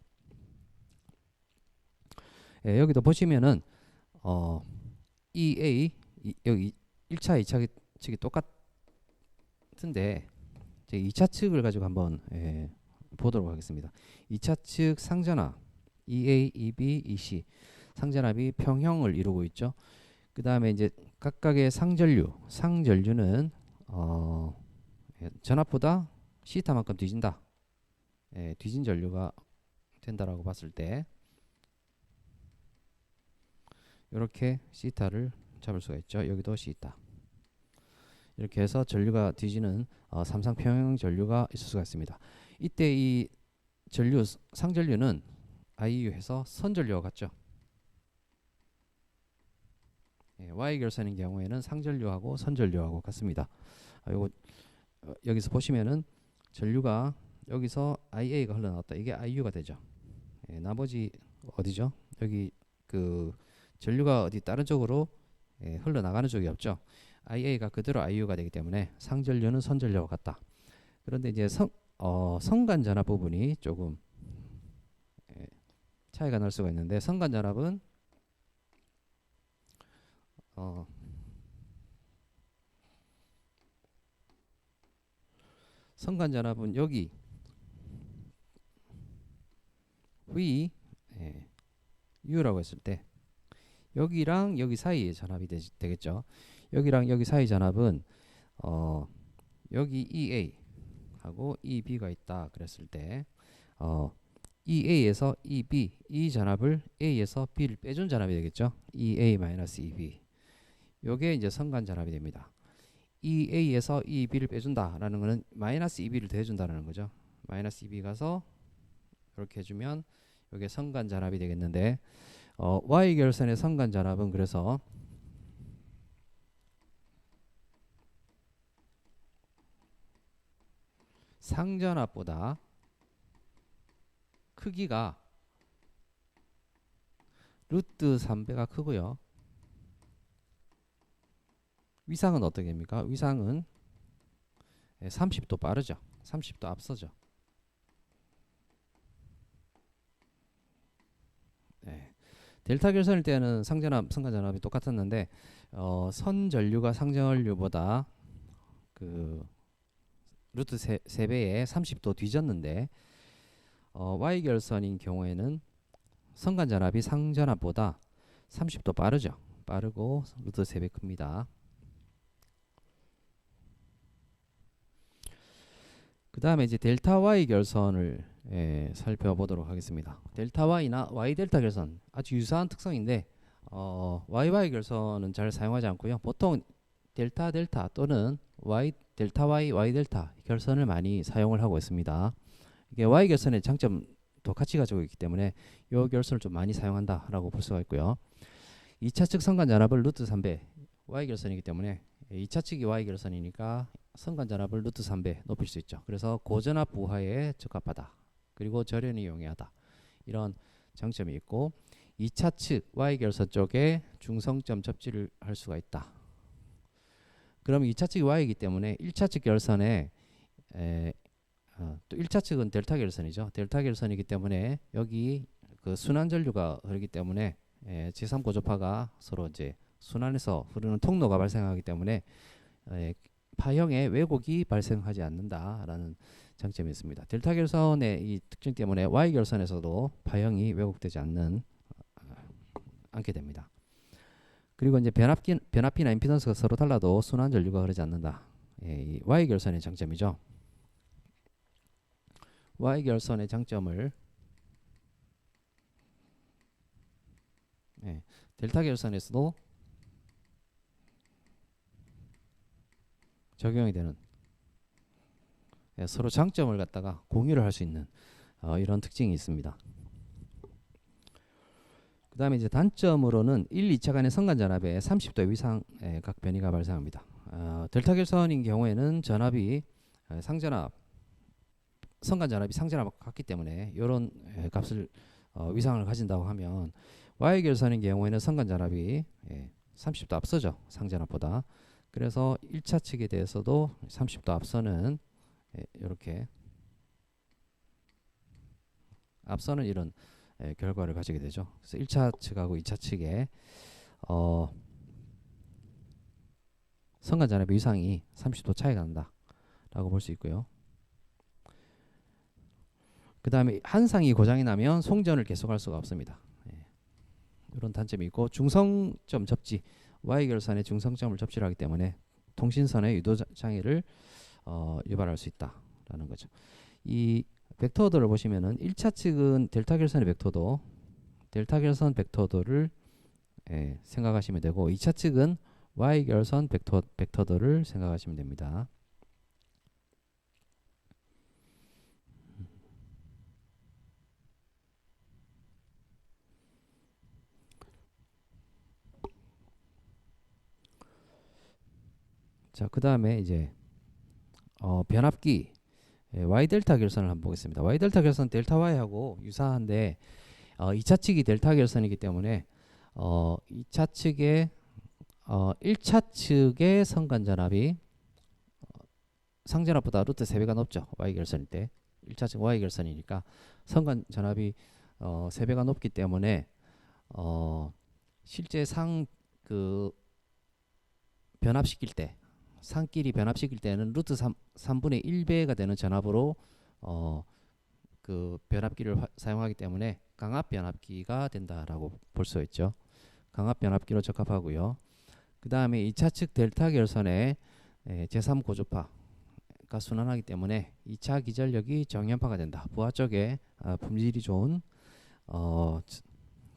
여기도 보시면은 EA 여기 1차, 2차 측이 똑같은데 2차 측을 가지고 한번 보도록 하겠습니다. 2차 측 상전압 EA, EB, EC 상전압이 평형을 이루고 있죠. 그 다음에 이제 각각의 상전류는 전압보다 시타만큼 뒤진다. 뒤진 전류가 된다라고 봤을 때 이렇게 시타를 잡을 수가 있죠. 여기도 시타. 이렇게 해서 전류가 뒤지는 삼상평형 전류가 있을 수가 있습니다. 이때 이 상전류는 IU해서 선전류와 같죠. Y 결선인 경우에는 상전류하고 선전류하고 같습니다. 요거 여기서 보시면은 전류가 여기서 IA가 흘러나왔다. 이게 IU가 되죠. 나머지 어디죠? 여기 그 전류가 어디 다른 쪽으로 흘러나가는 쪽이 없죠. IA가 그대로 IU가 되기 때문에 상전류는 선전류와 같다. 그런데 이제 성간전압 부분이 조금 차이가 날 수가 있는데, 성간전압은 성간전압은 여기 V U라고 했을 때 여기랑 여기 사이의 전압이 되겠죠. 여기랑 여기 사이 전압은 여기 EA 하고 EB가 있다 그랬을 때 EA에서 EB 이 전압을 A에서 B를 빼준 전압이 되겠죠. EA-EB 요게 이제 성간 전압이 됩니다. EA에서 EB를 빼준다라는 거는 마이너스 EB를 더해준다는 거죠. 마이너스 EB 가서 이렇게 해주면 이게 성간 전압이 되겠는데 Y 결선의 선간 전압은 그래서 상전압보다 크기가 루트 3배가 크고요. 위상은 어떻게 됩니까? 위상은 30도 빠르죠. 30도 앞서죠. 네. 델타 결선일 때는 상전압, 선간전압이 똑같았는데 선전류가 상전류보다 그 루트 3배에 30도 뒤졌는데 Y 결선인 경우에는 선간전압이 상전압보다 30도 빠르죠. 빠르고 루트 3배 큽니다. 그 다음에 이제 델타 Y 결선을 살펴보도록 하겠습니다. 델타 Y나 Y 델타 결선 아주 유사한 특성인데 YY 결선은 잘 사용하지 않고요. 보통 델타 델타 또는 Y 델타 Y Y 델타 결선을 많이 사용을 하고 있습니다. 이게 Y 결선의 장점도 같이 가지고 있기 때문에 이 결선을 좀 많이 사용한다라고 볼 수가 있고요. 2차 측 선간 전압을 루트 3배 Y 결선이기 때문에 2차 측이 Y 결선이니까 선간 전압을 루트 3배 높일 수 있죠. 그래서 고전압 부하에 적합하다. 그리고 절연이 용이하다. 이런 장점이 있고 2차 측 Y 결선 쪽에 중성점 접지를 할 수가 있다. 그럼 2차 측이 Y이기 때문에 1차 측 결선에 또 1차 측은 델타 결선이죠. 델타 결선이기 때문에 여기 그 순환 전류가 흐르기 때문에 제3 고조파가 서로 이제 순환해서 흐르는 통로가 발생하기 때문에 파형의 왜곡이 발생하지 않는다라는 장점이 있습니다. 델타 결선의 이 특징 때문에 Y 결선에서도 파형이 왜곡되지 않게 됩니다. 그리고 이제 변압비나 임피던스가 서로 달라도 순환 전류가 흐르지 않는다. 이 Y 결선의 장점이죠. Y 결선의 장점을 델타 결선에서도 적용이 되는 서로 장점을 갖다가 공유를 할 수 있는 이런 특징이 있습니다. 그 다음에 이제 단점으로는 1, 2차 간의 선간 전압에 30도 이상 각 변이가 발생합니다. 델타 결선인 경우에는 전압이 상전압, 선간 전압이 상전압과 같기 때문에 이런 값을 위상을 가진다고 하면 Y 결선인 경우에는 선간 전압이 30도 앞서죠. 상전압보다. 그래서 1차 측에 대해서도 30도 앞서는 이렇게 앞서는 이런 결과를 가지게 되죠. 그래서 1차 측하고 2차 측에 선간 전압의 위상이 30도 차이가 난다라고 볼 수 있고요. 그 다음에 한 상이 고장이 나면 송전을 계속할 수가 없습니다. 이런 단점이 있고 중성점 접지 Y 결선의 중성점을 접지를 하기 때문에 통신선의 유도 장애를 유발할 수 있다라는 거죠. 이 벡터도를 보시면은 1차 측은 델타 결선의 벡터도 델타 결선 벡터도를 생각하시면 되고 2차 측은 Y 결선 벡터도를 생각하시면 됩니다. 자, 그 다음에 이제 변압기 Y 델타 결선을 한번 보겠습니다. Y 델타 결선 델타 Y하고 유사한데 2차 측이 델타 결선이기 때문에 2차 측의 1차 측의 선간 전압이 상전압보다 루트 3배가 높죠. Y 결선일 때 1차 측 Y 결선이니까 선간 전압이 3배가 높기 때문에 실제 상 그 변압시킬 때 상끼리 변압시킬 때는 루트 3분의 1배가 되는 전압으로 그 변압기를 사용하기 때문에 강압 변압기가 된다라고 볼 수 있죠. 강압 변압기로 적합하고요. 그 다음에 2차 측 델타 결선에 제3 고조파가 순환하기 때문에 2차 기전력이 정연파가 된다. 부하 쪽에 품질이 좋은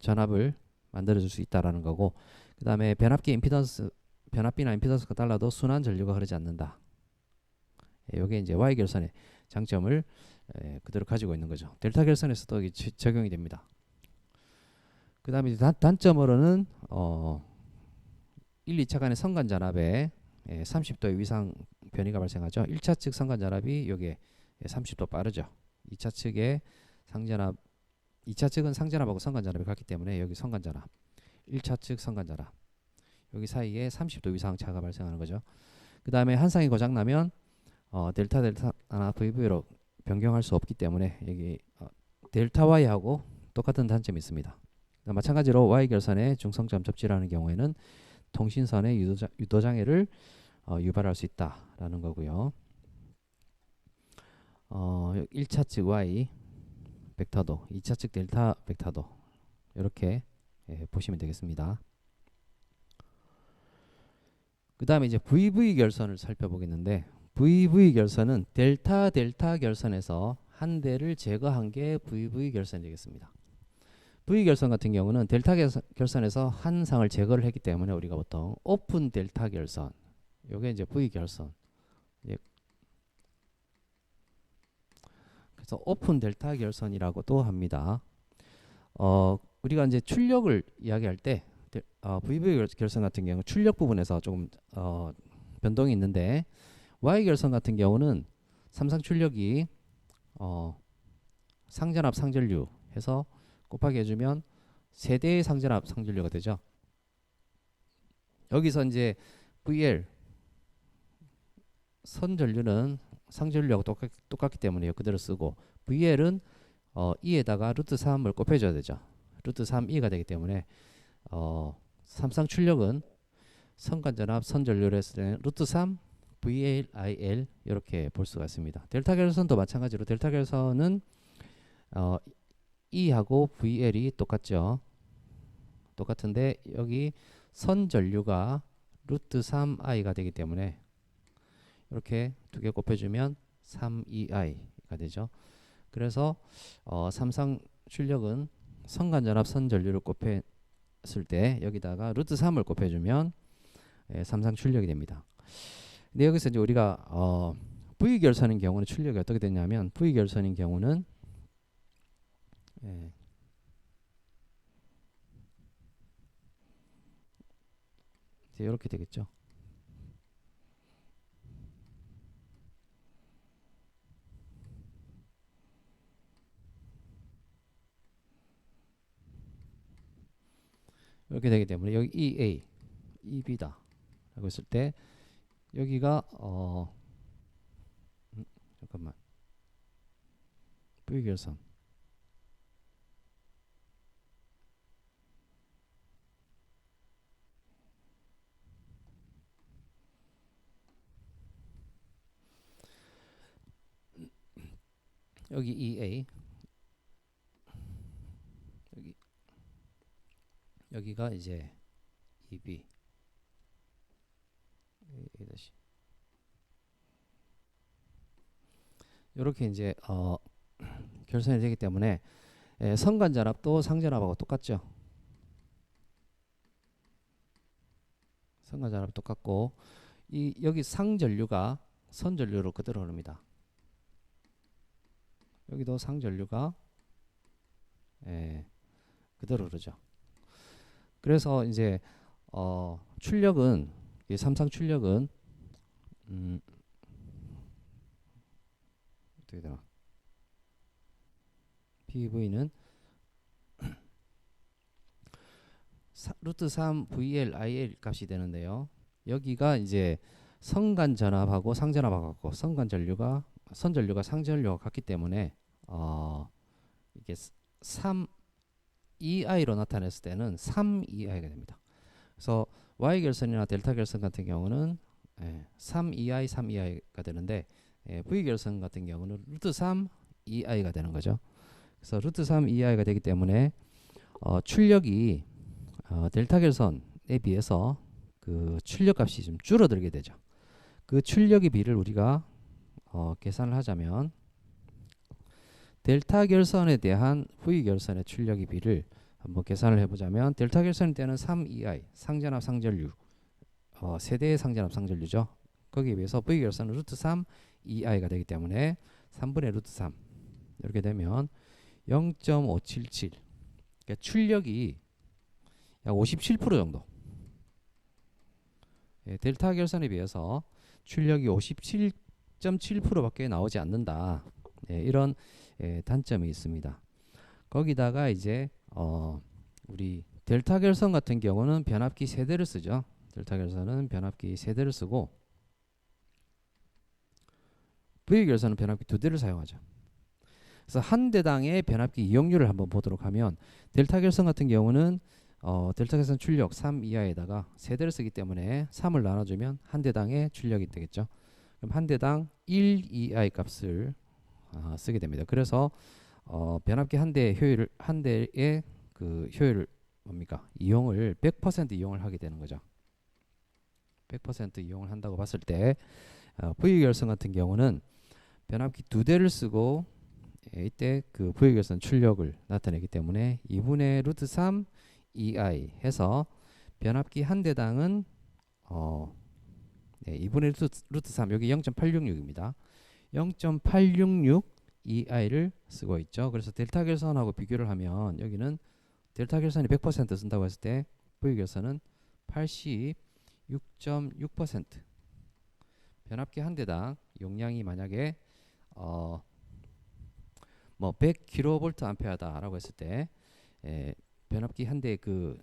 전압을 만들어줄 수 있다라는 거고, 그 다음에 변압비나 임피던스가 달라도 순환 전류가 흐르지 않는다. 이게 이제 Y 결선의 장점을 그대로 가지고 있는 거죠. 델타 결선에서도 적용이 됩니다. 그 다음에 단점으로는 1, 2차 간의 선간전압에 30도 이상 변이가 발생하죠. 1차 측 선간전압이 여기에 30도 빠르죠. 2차 측의 상전압, 2차 측은 상전압하고 선간전압이 같기 때문에 여기 선간전압, 1차 측 선간전압 여기 사이에 30도 이상 차가 발생하는 거죠. 그 다음에 한 쌍이 고장 나면 델타나 VV로 변경할 수 없기 때문에 여기 델타 Y하고 똑같은 단점이 있습니다. 마찬가지로 Y 결선의 중성점 접지라는 경우에는 통신선의 유도 장애를 유발할 수 있다라는 거고요. 1차 측 Y 벡터도, 2차 측 델타 벡터도 이렇게 보시면 되겠습니다. 그 다음에 이제 VV 결선을 살펴보겠는데, VV 결선은 델타 결선에서 한 대를 제거한 게 VV 결선이 되겠습니다. V 결선 같은 경우는 델타 결선에서 한 상을 제거를 했기 때문에 우리가 보통 오픈 델타 결선, 요게 이제 V 결선. 그래서 오픈 델타 결선이라고도 합니다. 우리가 이제 출력을 이야기할 때 VV 결선 같은 경우 출력 부분에서 조금 변동이 있는데, Y 결선 같은 경우는 삼상 출력이 상전압 상전류 해서 곱하기 해주면 세대의 상전압 상전류가 되죠. 여기서 이제 VL 선전류는 상전류하고 똑같기 때문에 그대로 쓰고, VL은 2에다가 루트 3을 곱해줘야 되죠. 루트 3E가 되기 때문에 삼상 출력은 선간전압 선전류를 했을 때는 루트 3 VL, IL 이렇게 볼 수가 있습니다. 델타 결선도 마찬가지로 델타 결선은 E하고 VL이 똑같죠. 똑같은데 여기 선전류가 루트 3I가 되기 때문에 이렇게 두 개 곱해주면 3EI가 되죠. 그래서 삼상 출력은 선간전압 선전류를 곱했을 때 여기다가 루트 3을 곱해주면 삼상 출력이 됩니다. 근데 여기서 이제 우리가 V 결선인 경우는 출력이 어떻게 되냐면, V 결선인 경우는 이제 이렇게 되겠죠. 이렇게 되기 때문에 여기 EA, EB다 라고 했을 때 여기가 잠깐만, V 결선 여기 EA, 여기가 이제 EB, 이렇게 이제 결선이 되기 때문에 선간전압도 상전압하고 똑같죠. 선간전압 똑같고, 여기 상전류가 선전류로 그대로 흐릅니다. 여기도 상전류가 그대로 흐르죠. 그래서 이제 출력은, 이 삼상 출력은 어떻게 되나? PV는 루트 3 VL IL 값이 되는데요. 여기가 이제 선간전압하고 상전압하고 같고, 선전류가 상전류와 같기 때문에 이게 3 EI로 나타냈을 때는 3EI가 됩니다. 그래서 Y 결선이나 델타 결선 같은 경우는 3EI, 3EI가 되는데, V 결선 같은 경우는 루트 3 EI가 되는 거죠. 그래서 루트 3 EI가 되기 때문에 출력이 델타 결선에 비해서 그 출력 값이 좀 줄어들게 되죠. 그 출력의 비를 우리가 계산을 하자면, 델타 결선에 대한 V 결선의 출력의 비를 한번 계산을 해보자면, 델타 결선 때는 3EI 상전압 상전류, 세대의 상전압 상전류죠. 거기에 비해서 V 결선은 루트 3 EI가 되기 때문에 3분의 루트 3 이렇게 되면 0.577. 그러니까 출력이 약 57% 정도. 예, 델타 결선에 비해서 출력이 57.7%밖에 나오지 않는다. 예, 이런 단점이 있습니다. 거기다가 이제 우리 델타 결선 같은 경우는 변압기 세대를 쓰죠. 델타 결선은 변압기 세대를 쓰고 V 결선은 변압기 두 대를 사용하죠. 그래서 한 대당의 변압기 이용률을 한번 보도록 하면 델타 결선 같은 경우는 델타 결선 출력 3 이하에다가 세대를 쓰기 때문에 3을 나눠주면 한 대당의 출력이 되겠죠. 그럼 한 대당 1 이하의 값을 쓰게 됩니다. 그래서 변압기 한 대의 효율을 한 대의 그 효율을 뭡니까? 이용을 100% 이용을 하게 되는 거죠. 100% 이용을 한다고 봤을 때 V 결선 같은 경우는 변압기 두 대를 쓰고 이때 그 V 결선 출력을 나타내기 때문에 2분의 루트 3 EI 해서 변압기 한 대당은 2분의 루트 3 여기 0.866입니다. 0.866 EI를 쓰고 있죠. 그래서 델타 결선하고 비교를 하면 여기는 델타 결선이 100% 쓴다고 했을 때 V 결선은 86.6% 변압기 한 대당 용량이 만약에 뭐 100kV 암페어다라고 했을 때 변압기 한 대의 그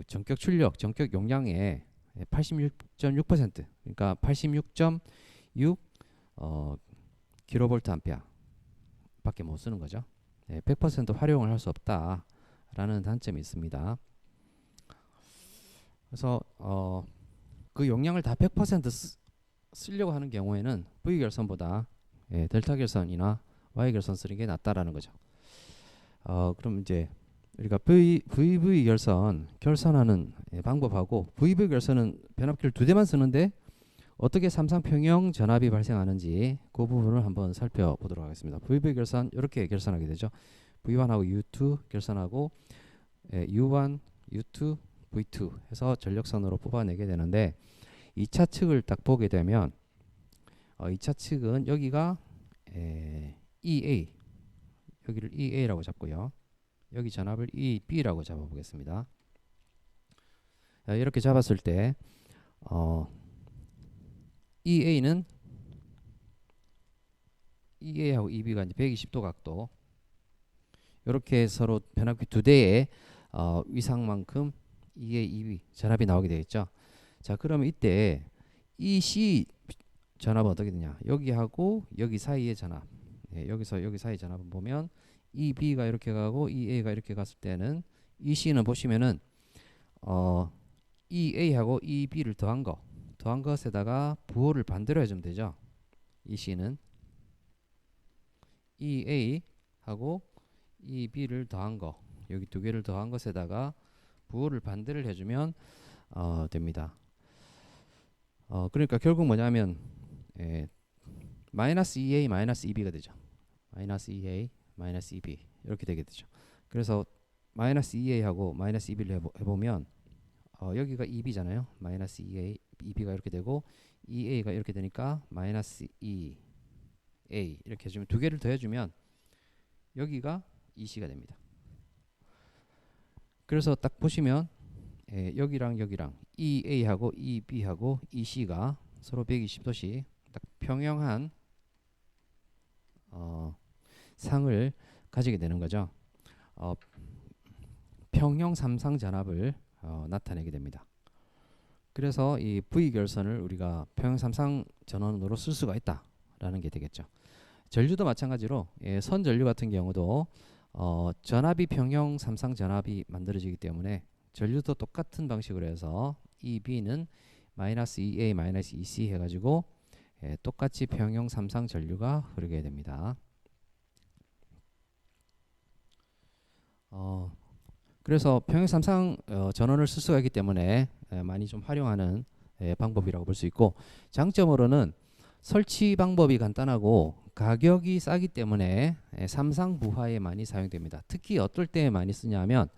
전격 출력, 전격 용량의 86.6% 그러니까 86.6 kV 암페어 밖에 못 쓰는 거죠. 100% 활용을 할 수 없다라는 단점이 있습니다. 그래서 그 용량을 다 100% 쓰려고 하는 경우에는 V 결선보다 델타 결선이나 Y 결선 쓰는 게 낫다라는 거죠. 그럼 이제 우리가 VV 결선 결선하는 방법하고 VV 결선은 변압기를 두 대만 쓰는데 어떻게 삼상 평형 전압이 발생하는지 그 부분을 한번 살펴보도록 하겠습니다. VV 결선 이렇게 결선하게 되죠. V1하고 U2 결선하고 U1, U2, V2 해서 전력선으로 뽑아내게 되는데 2차 측을 딱 보게 되면 2차 측은 여기가 EA 여기를 EA라고 잡고요. 여기 전압을 EB라고 잡아보겠습니다. 이렇게 잡았을 때 EA는 EA하고 EB가 이제 120도 각도 이렇게 서로 변압기 두 대의 위상만큼 EA, EB 전압이 나오게 되겠죠. 자, 그러면 이때 EC 전압은 어떻게 되냐? 여기하고 여기 사이의 전압. 여기서 여기 사이 전압을 보면 EB가 이렇게 가고 EA가 이렇게 갔을 때는 EC는 보시면은 EA하고 EB를 더한 것에다가 부호를 반대로 해주면 되죠. EC는 EA하고 EB를 더한 거 여기 두 개를 더한 것에다가 부호를 반대를 해주면 됩니다. 그러니까 결국 뭐냐면 마이너스 EA 마이너스 EB가 되죠. 마이너스 EA 마이너스 EB 이렇게 되게 되죠. 그래서 마이너스 EA하고 마이너스 EB를 해보면 여기가 EB잖아요. 마이너스 EA EB가 이렇게 되고 EA가 이렇게 되니까 마이너스 EA 이렇게 해주면 두 개를 더해주면 여기가 EC가 됩니다. 그래서 딱 보시면 여기랑 여기랑 EA하고 EB하고 EC가 서로 120도씩 딱 평형한 상을 가지게 되는 거죠. 평형 삼상 전압을 나타내게 됩니다. 그래서 이 V 결선을 우리가 평형 삼상 전원으로 쓸 수가 있다라는 게 되겠죠. 전류도 마찬가지로 선 전류 같은 경우도 전압이 평형 삼상 전압이 만들어지기 때문에 전류도 똑같은 방식으로 해서 EB는 마이너스 EA 마이너스 EC 해가지고 똑같이 평형 삼상 전류가 흐르게 됩니다. 그래서 평형 삼상 전원을 쓸 수가 있기 때문에 많이 좀 활용하는 방법이라고 볼 수 있고 장점으로는 설치 방법이 간단하고 가격이 싸기 때문에 삼상 부하에 많이 사용됩니다. 특히 어떨 때 많이 쓰냐면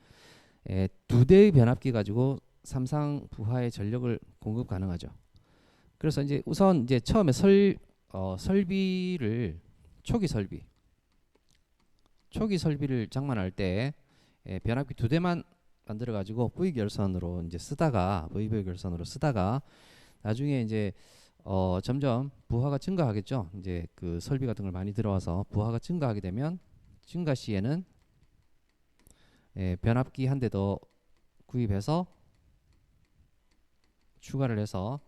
두 대의 변압기 가지고 삼상 부하의 전력을 공급 가능하죠. 그래서 이제 우선 이제 처음에 설비를 초기 설비를 장만할 때 변압기 두 대만 만들어 가지고 V 결선으로 이제 쓰다가 VV 결선으로 쓰다가 나중에 이제 점점 부하가 증가하겠죠. 이제 그 설비 같은 걸 많이 들어와서 부하가 증가하게 되면 증가 시에는 변압기 한 대 더 구입해서 추가를 해서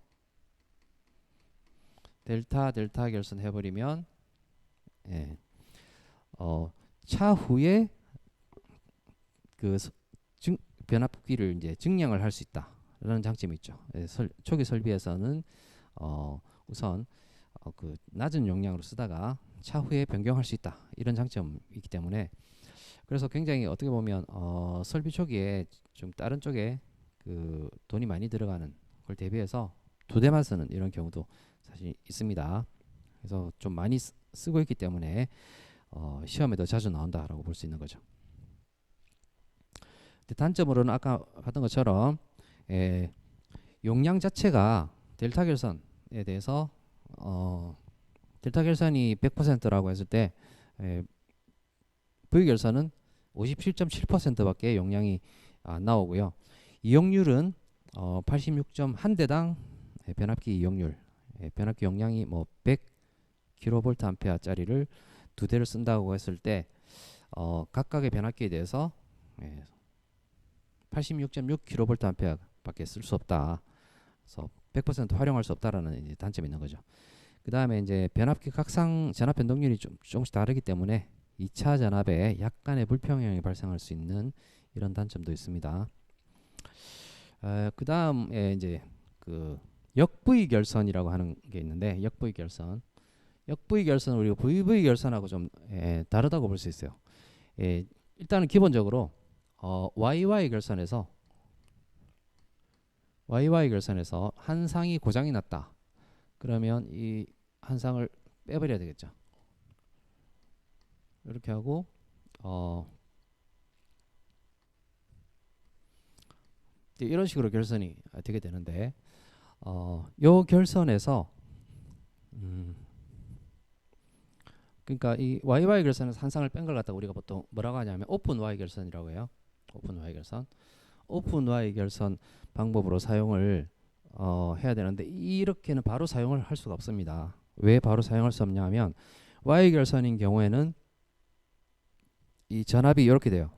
델타 결선 해버리면 차후에 그 변압기를 이제 증량을 할 수 있다라는 장점이 있죠. 초기 설비에서는 우선 그 낮은 용량으로 쓰다가 차후에 변경할 수 있다 이런 장점이 있기 때문에 그래서 굉장히 어떻게 보면 설비 초기에 좀 다른 쪽에 그 돈이 많이 들어가는 걸 대비해서 두 대만 쓰는 이런 경우도 사실 있습니다. 그래서 좀 많이 쓰고 있기 때문에 시험에도 자주 나온다라고 볼 수 있는 거죠. 단점으로는 아까 봤던 것처럼 용량 자체가 델타 결선에 대해서 델타 결선이 100%라고 했을 때 V 결선은 57.7%밖에 용량이 안 나오고요. 이용률은 86.1대당 변압기 이용률, 변압기 용량이 뭐 100kVA 짜리를 두 대를 쓴다고 했을 때 각각의 변압기에 대해서 86.6kVA 밖에 쓸 수 없다. 그래서 100% 활용할 수 없다라는 이제 단점이 있는 거죠. 그 다음에 이제 변압기 각상 전압 변동률이 조금씩 다르기 때문에 2차 전압에 약간의 불평형이 발생할 수 있는 이런 단점도 있습니다. 그 다음에 이제 그 역V 결선이라고 하는 게 있는데 역V 결선 우리가 VV 결선하고 좀 다르다고 볼 수 있어요. 일단은 기본적으로 YY 결선에서 한 상이 고장이 났다. 그러면 이 한 상을 빼버려야 되겠죠. 이렇게 하고 이런 식으로 결선이 되게 되는데 요 결선에서 그러니까 이 YY 결선에서 한 상을 뺀 걸 갖다가 우리가 보통 뭐라고 하냐면 오픈 Y 결선이라고 해요. 오픈 Y 결선 방법으로 사용을 해야 되는데 이렇게는 바로 사용을 할 수가 없습니다. 왜 바로 사용할 수 없냐 하면 Y 결선인 경우에는 이 전압이 이렇게 돼요.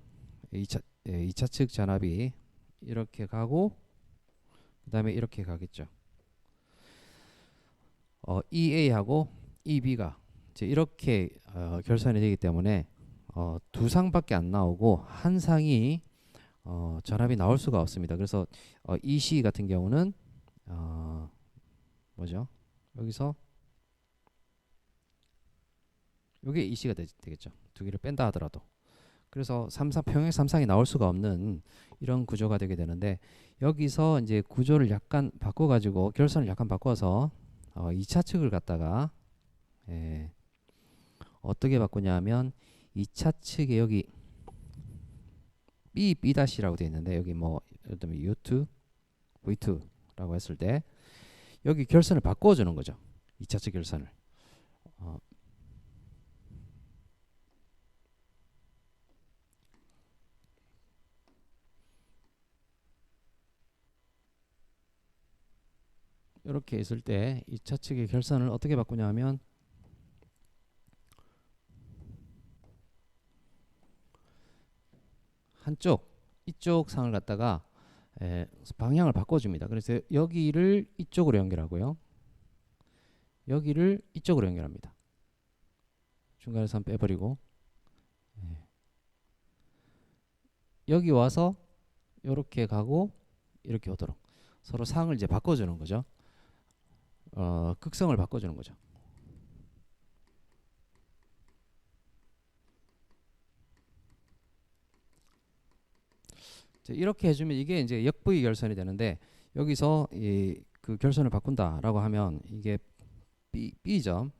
2차 측 전압이 이렇게 가고 그 다음에 이렇게 가겠죠. EA하고 EB가 이제 이렇게 결선이 되기 때문에 두 상밖에 안 나오고 한 상이 전압이 나올 수가 없습니다. 그래서 EC 같은 경우는 뭐죠? 여기서 이게 EC가 되겠죠. 두 개를 뺀다 하더라도. 그래서 평행 삼상이 나올 수가 없는 이런 구조가 되게 되는데 여기서 이제 구조를 약간 바꿔가지고 결선을 약간 바꿔서 2차 측을 갖다가 어떻게 바꾸냐면 2차 측에 여기 B-라고 되어 있는데 여기 뭐 예를 들면 U2, V2라고 했을 때 여기 결선을 바꿔주는 거죠. 2차 측 결선을. 이렇게 있을 때 2차 측의 결선을 어떻게 바꾸냐면 이쪽 상을 갖다가 방향을 바꿔줍니다. 그래서 여기를 이쪽으로 연결하고요. 여기를 이쪽으로 연결합니다. 중간에서 한 빼버리고 여기 와서 이렇게 가고 이렇게 오도록 서로 상을 이제 바꿔주는 거죠. 극성을 바꿔주는 거죠. 이렇게 해주면 이게 이제 역V 결선이 되는데 여기서 그 결선을 바꾼다라고 하면 이게 B점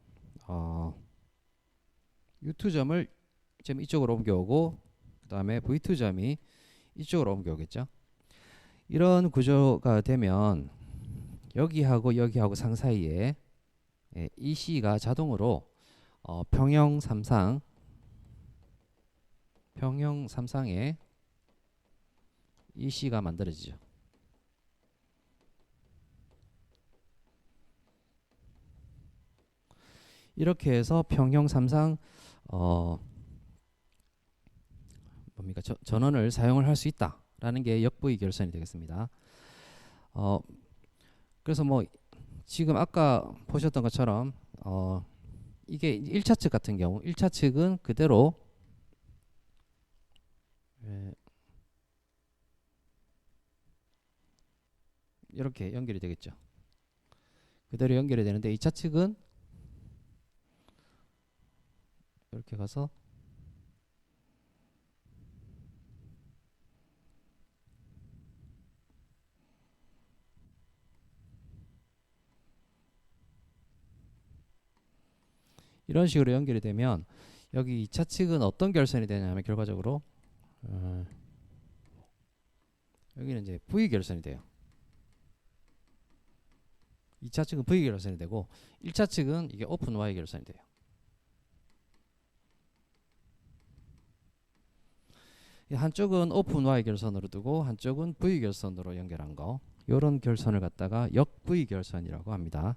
U2점을 지금 이쪽으로 옮겨오고 그 다음에 V2점이 이쪽으로 옮겨오겠죠. 이런 구조가 되면 여기하고 상 사이에 EC가 자동으로 평형 삼상에 이 C가 만들어지죠. 이렇게 해서 평형 삼상 뭡니까 전원을 사용을 할 수 있다라는 게 역부의 결선이 되겠습니다. 그래서 뭐 지금 아까 보셨던 것처럼 이게 1차 측 같은 경우 1차 측은 그대로 이렇게 연결이 되겠죠. 그대로 연결이 되는데 2차 측은 이렇게 가서 이런 식으로 연결이 되면 여기 2차 측은 어떤 결선이 되냐면 결과적으로 여기는 이제 V 결선이 돼요. 2차 측은 V 결선이 되고 1차 측은 이게 오픈 Y 결선이 돼요. 한쪽은 오픈 Y 결선으로 두고 한쪽은 V 결선으로 연결한 거 이런 결선을 갖다가 역 V 결선이라고 합니다.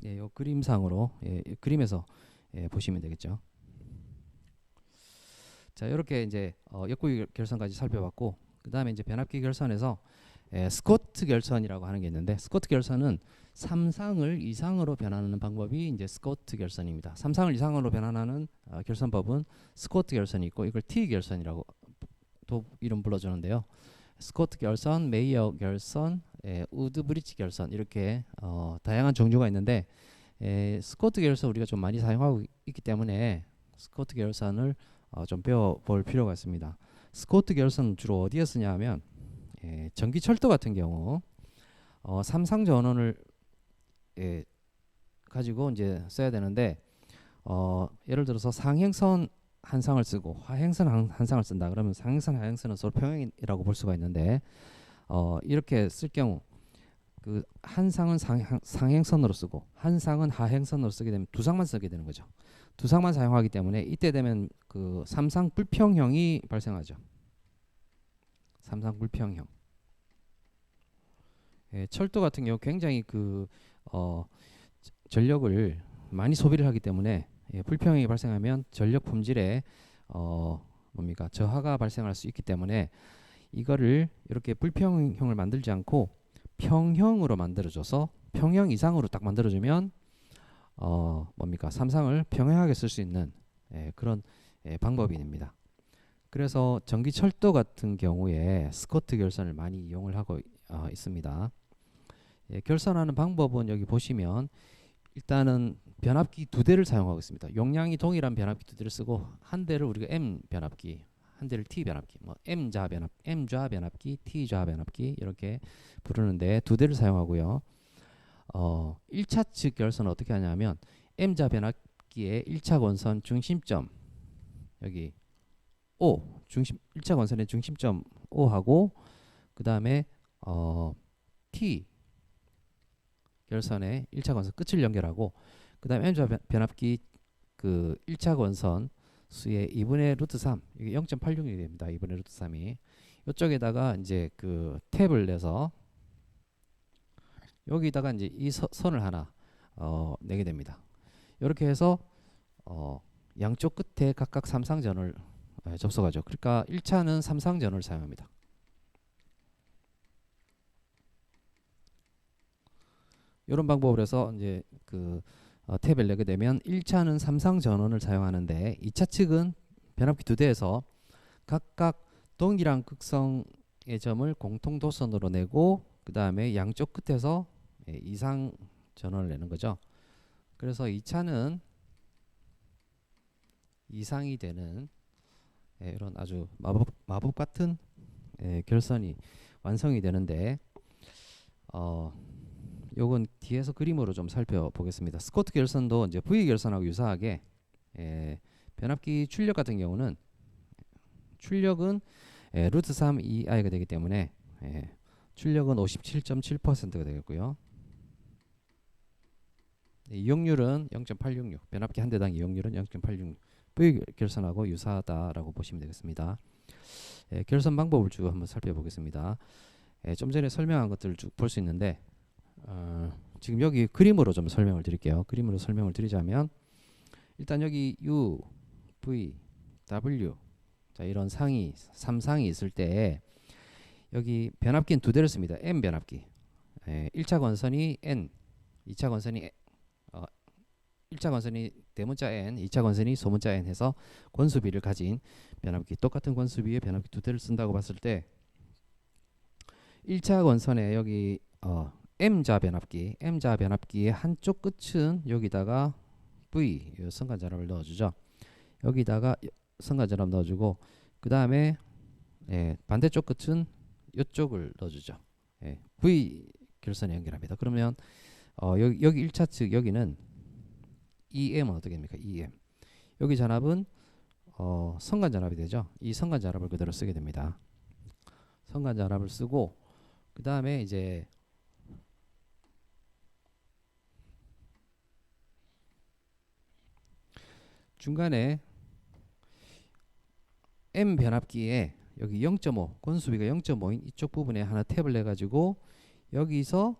요 그림상으로 그림에서 보시면 되겠죠. 자, 이렇게 이제 역부위 결선까지 살펴봤고 그 다음에 이제 변압기 결선에서 스코트 결선이라고 하는 게 있는데 스코트 결선은 3상을 이상으로 변환하는 방법이 이제 스코트 결선입니다. 3상을 이상으로 변환하는 결선법은 스코트 결선이 있고 이걸 T 결선이라고 또 이름 불러주는데요. 스코트 결선, 메이어 결선, 우드 브릿지 결선 이렇게 다양한 종류가 있는데 스코트 결선 우리가 좀 많이 사용하고 있기 때문에 스코트 결선을 좀 배워볼 필요가 있습니다. 스코트 결선은 주로 어디에 쓰냐 하면 전기철도 같은 경우 3상 전원을 가지고 이제 써야 되는데 예를 들어서 상행선 한 상을 쓰고 하행선 한 상을 쓴다 그러면 상행선 하행선은 서로 평행이라고 볼 수가 있는데 이렇게 쓸 경우 그 한 상은 상행선으로 쓰고 한 상은 하행선으로 쓰게 되면 두 상만 쓰게 되는 거죠. 두 상만 사용하기 때문에 이때 되면 그 삼상 불평형이 발생하죠. 삼상 불평형. 철도 같은 경우 굉장히 그 전력을 많이 소비를 하기 때문에 불평형이 발생하면 전력 품질에 뭡니까 저하가 발생할 수 있기 때문에 이거를 이렇게 불평형을 만들지 않고 평형으로 만들어줘서 평형 이상으로 딱 만들어주면 뭡니까 삼상을 평행하게 쓸 수 있는 그런 방법이 됩니다. 그래서 전기철도 같은 경우에 스코트 결선을 많이 이용을 하고 있습니다. 결선하는 방법은 여기 보시면 일단은 변압기 두 대를 사용하고 있습니다. 용량이 동일한 변압기 두 대를 쓰고 한 대를 우리가 M 변압기, 한 대를 T 변압기, 뭐 M좌 변압기, T좌 변압기 이렇게 부르는데 두 대를 사용하고요. 1차 측 결선은 어떻게 하냐면 M좌 변압기의 1차 권선 중심점 여기 O 중심 1차 권선의 중심점 O하고 그 다음에 T 결선의 1차 권선 끝을 연결하고 그 다음에 M좌 변압기 그 1차 권선 수의 2분의 루트 3 이게 0.86이 됩니다. 2분의 루트 3이 이쪽에다가 이제 그 탭을 내서 여기다가 이제 이 선을 하나 내게 됩니다. 이렇게 해서 양쪽 끝에 각각 삼상전을 접속하죠. 그러니까 1차는 삼상전을 사용합니다. 이런 방법으로 해서 이제 그 탭을 내게 되면 1차는 삼상 전원을 사용하는데 2차 측은 변압기 두 대에서 각각 동일한 극성의 점을 공통 도선으로 내고 그 다음에 양쪽 끝에서 이상 전원을 내는 거죠. 그래서 2차는 이상이 되는 이런 아주 마법 같은 결선이 완성이 되는데 요건 뒤에서 그림으로 좀 살펴보겠습니다. 스코트 결선도 이제 V 결선하고 유사하게 변압기 출력 같은 경우는 출력은 루트 3 EI가 되기 때문에 출력은 57.7%가 되겠고요. 이용률은 0.866 변압기 한 대당 이용률은 0.866 V 결선하고 유사하다라고 보시면 되겠습니다. 결선 방법을 쭉 한번 살펴보겠습니다. 좀 전에 설명한 것들을 쭉 볼 수 있는데 지금 여기 그림으로 좀 설명을 드릴게요. 그림으로 설명을 드리자면 일단 여기 U, V, W 자 이런 상이 3상이 있을 때 여기 변압기는 두 대를 씁니다. M 변압기 1차 건선이 N 2차 건선이 1차 건선이 대문자 N 2차 건선이 소문자 N 해서 권수비를 가진 변압기 똑같은 권수비의 변압기 두 대를 쓴다고 봤을 때 1차 건선에 여기 M자 변압기의 한쪽 끝은 여기다가 V 선간전압을 넣어주죠. 여기다가 선간전압 넣어주고 그 다음에 반대쪽 끝은 이쪽을 넣어주죠. V 결선에 연결합니다. 그러면 여기 1차 측 여기는 EM은 어떻게 됩니까? EM 여기 전압은 선간전압이 되죠. 이 선간전압을 그대로 쓰게 됩니다. 선간전압을 쓰고 그 다음에 이제 중간에 M 변압기에 여기 0.5 권수비가 0.5인 이쪽 부분에 하나 탭을 내 가지고 여기서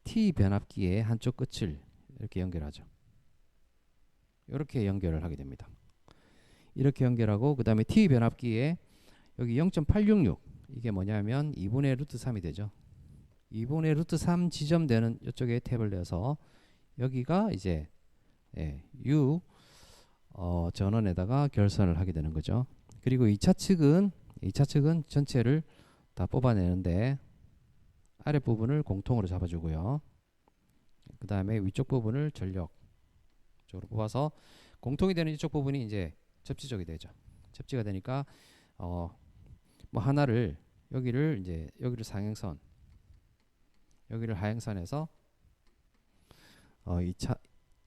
T 변압기의 한쪽 끝을 이렇게 연결하죠. 이렇게 연결을 하게 됩니다. 이렇게 연결하고 그 다음에 T 변압기에 여기 0.866 이게 뭐냐면 2분의 루트 3이 되죠. 2분의 루트 3 지점되는 이쪽에 탭을 내서 여기가 이제 U 전원에다가 결선을 하게 되는 거죠. 그리고 2차 측은 전체를 다 뽑아내는데 아랫부분을 공통으로 잡아주고요. 그 다음에 위쪽 부분을 전력적으로 뽑아서 공통이 되는 이쪽 부분이 이제 접지쪽이 되죠. 접지가 되니까 뭐 하나를 여기를 상행선 여기를 하행선에서 2차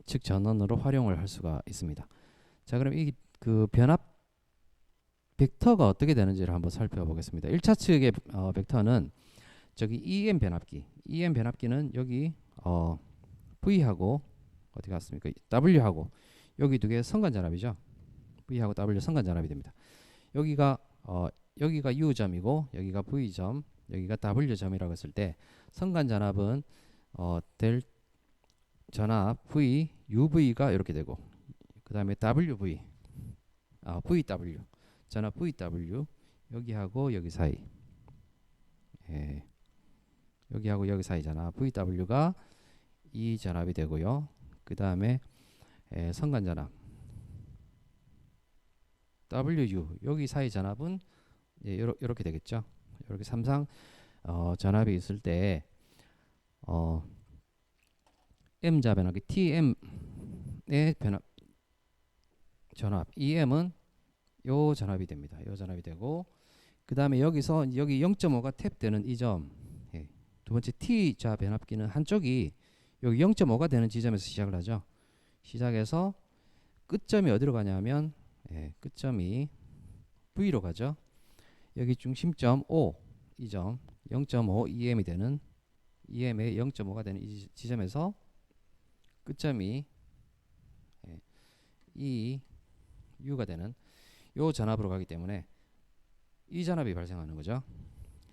측 전원으로 활용을 할 수가 있습니다. 자 그럼 이 그 변압 벡터가 어떻게 되는지를 한번 살펴보겠습니다. 1차 측의 벡터는 저기 EM 변압기는 여기 V하고 어디 갔습니까? W하고 여기 두 개 선간전압이죠. V하고 W 선간전압이 됩니다. 여기가 U점이고 여기가 V점, 여기가 W점이라고 했을 때 선간전압은 될 전압 V, UV가 이렇게 되고 그 다음에 WV, VW 전압 VW 여기하고 여기 사이 여기하고 여기 사이 전압 VW가 이 전압이 되고요. 그 다음에 선간전압 WU 여기 사이 전압은 이렇게 되겠죠. 이렇게 삼상 전압이 있을 때 M자 변압기 TM의 변압 전압 EM은 요 전압이 됩니다. 요 전압이 되고 그 다음에 여기서 여기 0.5가 탭되는 이 점 두 번째 T자 변압기는 한쪽이 여기 0.5가 되는 지점에서 시작을 하죠. 시작해서 끝점이 어디로 가냐면 끝점이 V로 가죠. 여기 중심점 O 이 점 0.5 EM이 되는 EM의 0.5가 되는 이 지점에서 끝점이 이 U가 되는 요 전압으로 가기 때문에 이 전압이 발생하는 거죠.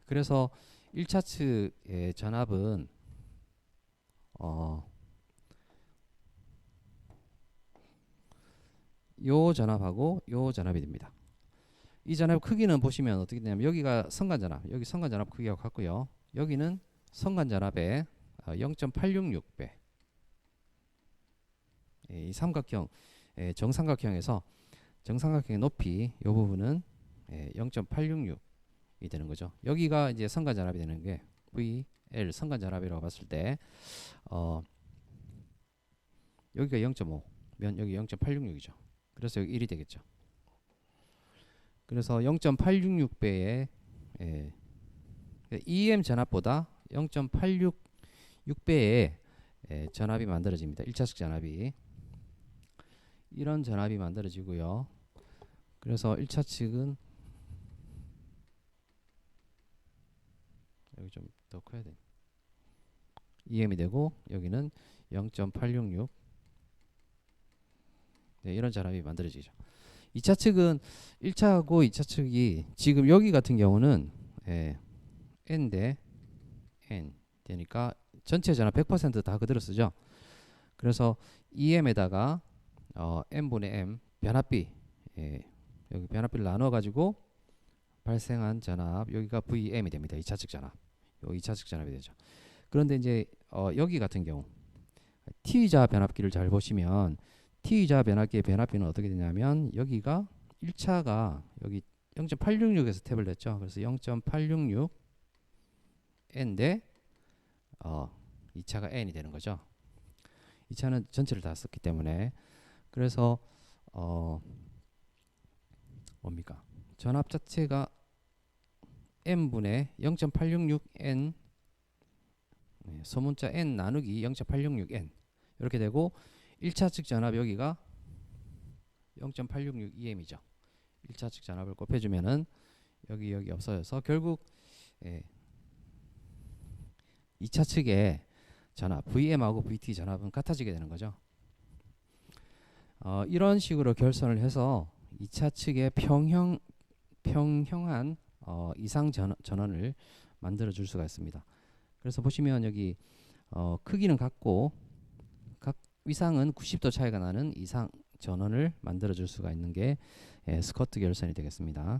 그래서 1차 측의 전압은 요 전압하고 요 전압이 됩니다. 이 전압 크기는 보시면 어떻게 되냐면 여기가 선간전압, 여기 선간전압 크기가 같고요. 여기는 선간전압의 0.866배. 이 삼각형 정삼각형에서 정삼각형의 높이 이 부분은 0.866이 되는 거죠. 여기가 이제 선간전압이 되는 게 VL 선간전압이라고 봤을 때 여기가 0.5면 여기 0.866이죠. 그래서 여기 1이 되겠죠. 그래서 0.866배의 EM 전압보다 0.866배의 전압이 만들어집니다. 1차식 전압이 이런 전압이 만들어지고요. 그래서 1차 측은 여기 좀 더 커야 돼. EM이 되고 여기는 0.866 네, 이런 전압이 만들어지죠. 2차 측은 1차하고 2차 측이 지금 여기 같은 경우는 n 대 n 되니까 전체 전압 100%다 그대로 쓰죠. 그래서 EM에다가 n분의 m 변압비, 여기 변압비를 나눠 가지고 발생한 전압, 여기가 VM이 됩니다. 2차 측 전압. 요 2차 측 전압이 되죠. 그런데 이제 여기 같은 경우 T자 변압기를 잘 보시면 T자 변압기의 변압비는 어떻게 되냐면 여기가 1차가 여기 0.866에서 탭을 냈죠. 그래서 0.866 n 대 2차가 n이 되는 거죠. 2차는 전체를 다 썼기 때문에. 그래서 뭡니까? 전압 자체가 n분의 0.866n, 소문자 n 나누기 0.866n 이렇게 되고 1차 측 전압 여기가 0.866em이죠. 1차 측 전압을 곱해주면은 여기 없어져서 결국 2차 측의 전압 VM하고 VT 전압은 같아지게 되는 거죠. 이런 식으로 결선을 해서 2차 측의 평형한 이상 전원을 만들어 줄 수가 있습니다. 그래서 보시면 여기 크기는 같고 각 위상은 90도 차이가 나는 이상 전원을 만들어 줄 수가 있는 게 스커트 결선이 되겠습니다.